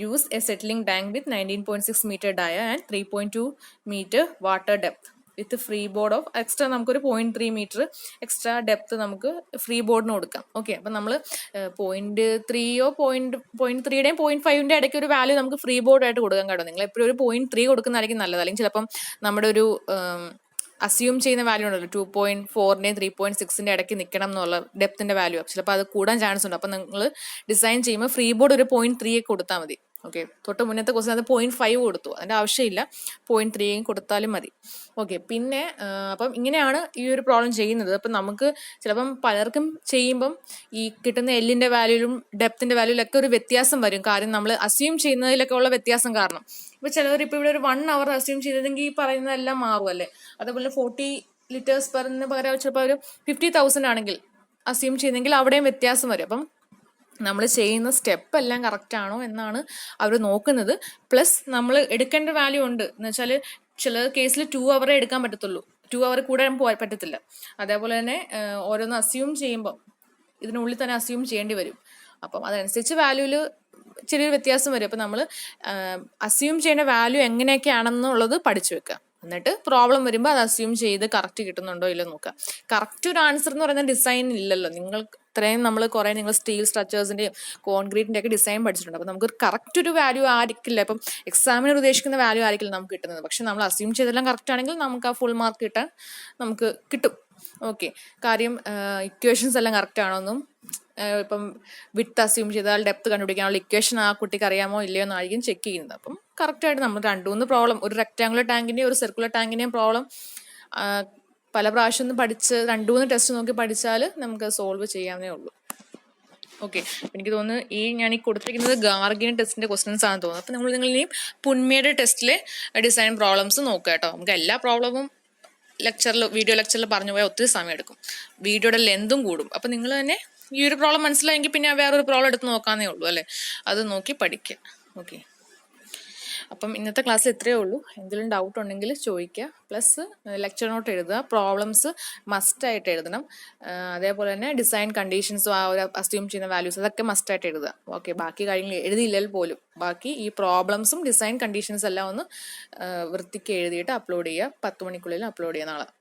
Use a settling tank with 19.6 meter dia and 3.2 meter water depth with free board of extra നമുക്കൊരു 0.3 meter എക്സ്ട്രാ ഡെപ്ത് നമുക്ക് ഫ്രീ ബോർഡിന് കൊടുക്കാം. ഓക്കെ, അപ്പം നമ്മൾ 0.3യോ 0.3യുടെയും 0.5ൻ്റെ ഇടയ്ക്ക് ഒരു വാല്യൂ നമുക്ക് ഫ്രീ ബോർഡായിട്ട് കൊടുക്കാൻ കേട്ടോ. നിങ്ങൾ എപ്പോഴും ഒരു 0.3 കൊടുക്കുന്നതായിരിക്കും നല്ലത്. അല്ലെങ്കിൽ ചിലപ്പം നമ്മുടെ ഒരു അസ്യൂം ചെയ്യുന്ന വാല്യൂ ഉണ്ടല്ലോ 2.4ൻ്റെയും 3.6ൻ്റെ ഇടയ്ക്ക് നിൽക്കണം എന്നുള്ള ഡെപ്തിൻ്റെ വാല്യൂ. ചിലപ്പോൾ അത് കൂടാൻ ചാൻസ് ഉണ്ട്. അപ്പം നിങ്ങൾ ഡിസൈൻ ചെയ്യുമ്പോൾ ഫ്രീ ബോർഡ് ഒരു 0.3 കൊടുത്താൽ മതി. ഓക്കെ, തൊട്ട് മുന്നത്തെ ക്വസ്റ്റൻ അത് 0.5 കൊടുത്തു. അതിൻ്റെ ആവശ്യമില്ല, 0.3 കൊടുത്താലും മതി. ഓക്കെ, പിന്നെ അപ്പം ഇങ്ങനെയാണ് ഈ ഒരു പ്രോബ്ലം ചെയ്യുന്നത്. അപ്പം നമുക്ക് ചിലപ്പം പലർക്കും ചെയ്യുമ്പം ഈ കിട്ടുന്ന എല്ലിൻ്റെ വാല്യൂലും ഡെപ്തിൻ്റെ വാല്യൂലൊക്കെ ഒരു വ്യത്യാസം വരും. കാര്യം നമ്മൾ അസ്യൂം ചെയ്യുന്നതിലൊക്കെ ഉള്ള വ്യത്യാസം കാരണം. ഇപ്പോൾ ചിലവർ ഇപ്പോൾ ഇവിടെ ഒരു 1 hour അസ്യൂം ചെയ്തതെങ്കിൽ ഈ പറയുന്നതെല്ലാം മാറും അല്ലേ. അതേപോലെ 40 liters പെറിന് പകരം ചിലപ്പോൾ ഒരു 50,000 ആണെങ്കിൽ അസ്യൂം ചെയ്യുന്നെങ്കിൽ അവിടെയും വ്യത്യാസം വരും. അപ്പം നമ്മൾ ചെയ്യുന്ന സ്റ്റെപ്പ് എല്ലാം കറക്റ്റ് ആണോ എന്നാണ് അവർ നോക്കുന്നത്. പ്ലസ് നമ്മൾ എടുക്കേണ്ട വാല്യൂ ഉണ്ട് എന്ന് വെച്ചാൽ ചില കേസിൽ 2 hour എടുക്കാൻ പറ്റത്തുള്ളൂ, 2 hour കൂടെ പോകാൻ പറ്റത്തില്ല. അതേപോലെ തന്നെ ഓരോന്ന് അസ്യൂം ചെയ്യുമ്പോൾ ഇതിനുള്ളിൽ തന്നെ അസ്യൂം ചെയ്യേണ്ടി വരും. അപ്പം അതനുസരിച്ച് വാല്യൂല് ചെറിയൊരു വ്യത്യാസം വരും. അപ്പം നമ്മൾ അസ്യൂം ചെയ്യേണ്ട വാല്യൂ എങ്ങനെയൊക്കെയാണെന്നുള്ളത് പഠിച്ചു വെക്കുക. എന്നിട്ട് പ്രോബ്ലം വരുമ്പോൾ അത് അസ്യൂം ചെയ്ത് കറക്റ്റ് കിട്ടുന്നുണ്ടോ ഇല്ലോ നോക്കുക. കറക്റ്റ് ഒരു ആൻസർ എന്ന് പറയുന്ന ഡിസൈൻ ഇല്ലല്ലോ. നിങ്ങൾ ഇത്രയും നമ്മൾ കുറേ നിങ്ങൾ സ്റ്റീൽ സ്ട്രക്ചേഴ്സിൻ്റെയും കോൺക്രീറ്റിൻ്റെ ഒക്കെ ഡിസൈൻ പഠിച്ചിട്ടുണ്ട്. അപ്പം നമുക്ക് കറക്റ്റ് ഒരു വാല്യൂ ആയിരിക്കില്ല. ഇപ്പം എക്സാമിന് ഉദ്ദേശിക്കുന്ന വാല്യൂ ആയിരിക്കില്ല നമുക്ക് കിട്ടുന്നത്. പക്ഷെ നമ്മൾ അസ്യൂം ചെയ്തെല്ലാം കറക്റ്റ് ആണെങ്കിൽ നമുക്ക് ആ ഫുൾ മാർക്ക് കിട്ടാൻ നമുക്ക് കിട്ടും. ഓക്കെ, കാര്യം ഇക്വേഷൻസ് എല്ലാം കറക്റ്റ് ആണോന്നും ഇപ്പം വിത്ത് അസ്യൂം ചെയ്താൽ ഡെപ്ത് കണ്ടുപിടിക്കാനുള്ള ഇക്വേഷൻ ആ കുട്ടിക്ക് അറിയാമോ ഇല്ലയോ എന്നായിരിക്കും ചെക്ക് ചെയ്യുന്നത്. അപ്പം കറക്റ്റായിട്ട് നമ്മൾ 2-3 പ്രോബ്ലം, ഒരു റെക്റ്റാങ്കുലർ ടാങ്കിൻ്റെയും ഒരു സർക്കുലർ ടാങ്കിൻ്റെയും പ്രോബ്ലം പല പ്രാവശ്യം ഒന്ന് പഠിച്ച് 2-3 ടെസ്റ്റ് നോക്കി പഠിച്ചാൽ നമുക്ക് സോൾവ് ചെയ്യാവുന്നേ ഉള്ളൂ. ഓക്കെ, എനിക്ക് തോന്നുന്നു ഞാൻ ഈ കൊടുത്തിരിക്കുന്നത് ഗാർഗിൻ ടെസ്റ്റിൻ്റെ ക്വസ്റ്റൻസ് ആണെന്ന് തോന്നുന്നു. അപ്പം നിങ്ങൾ ഇനിയും പുൻമയുടെ ടെസ്റ്റിലെ ഡിസൈൻ പ്രോബ്ലംസ് നോക്കുക കേട്ടോ. നമുക്ക് എല്ലാ പ്രോബ്ലവും വീഡിയോ ലെക്ചറിൽ പറഞ്ഞു പോയാൽ ഒത്തിരി സമയം എടുക്കും, വീഡിയോയുടെ ലെന്തും കൂടും. അപ്പം നിങ്ങൾ തന്നെ ഈ ഒരു പ്രോബ്ലം മനസ്സിലായെങ്കിൽ പിന്നെ വേറൊരു പ്രോബ്ലം എടുത്ത് നോക്കാന്നേ ഉള്ളൂ അല്ലേ. അത് നോക്കി പഠിക്കുക. ഓക്കെ, അപ്പം ഇന്നത്തെ ക്ലാസ്സിൽ ഇത്രയേ ഉള്ളൂ. എന്തെങ്കിലും ഡൗട്ട് ഉണ്ടെങ്കിൽ ചോദിക്കുക. പ്ലസ് ലെക്ചർ നോട്ട് എഴുതുക, പ്രോബ്ലംസ് മസ്റ്റായിട്ട് എഴുതണം. അതേപോലെ തന്നെ ഡിസൈൻ കണ്ടീഷൻസും ആ ഒരു അസ്യൂം ചെയ്യുന്ന വാല്യൂസ് അതൊക്കെ മസ്റ്റായിട്ട് എഴുതുക. ഓക്കെ, ബാക്കി കാര്യങ്ങൾ എഴുതിയില്ലെങ്കിൽ പോലും ബാക്കി ഈ പ്രോബ്ലംസും ഡിസൈൻ കണ്ടീഷൻസ് എല്ലാം ഒന്ന് വൃത്തിക്ക് എഴുതിയിട്ട് അപ്ലോഡ് ചെയ്യുക. 10 മണിക്കുള്ളിൽ അപ്ലോഡ് ചെയ്യുന്ന ആളാണ്.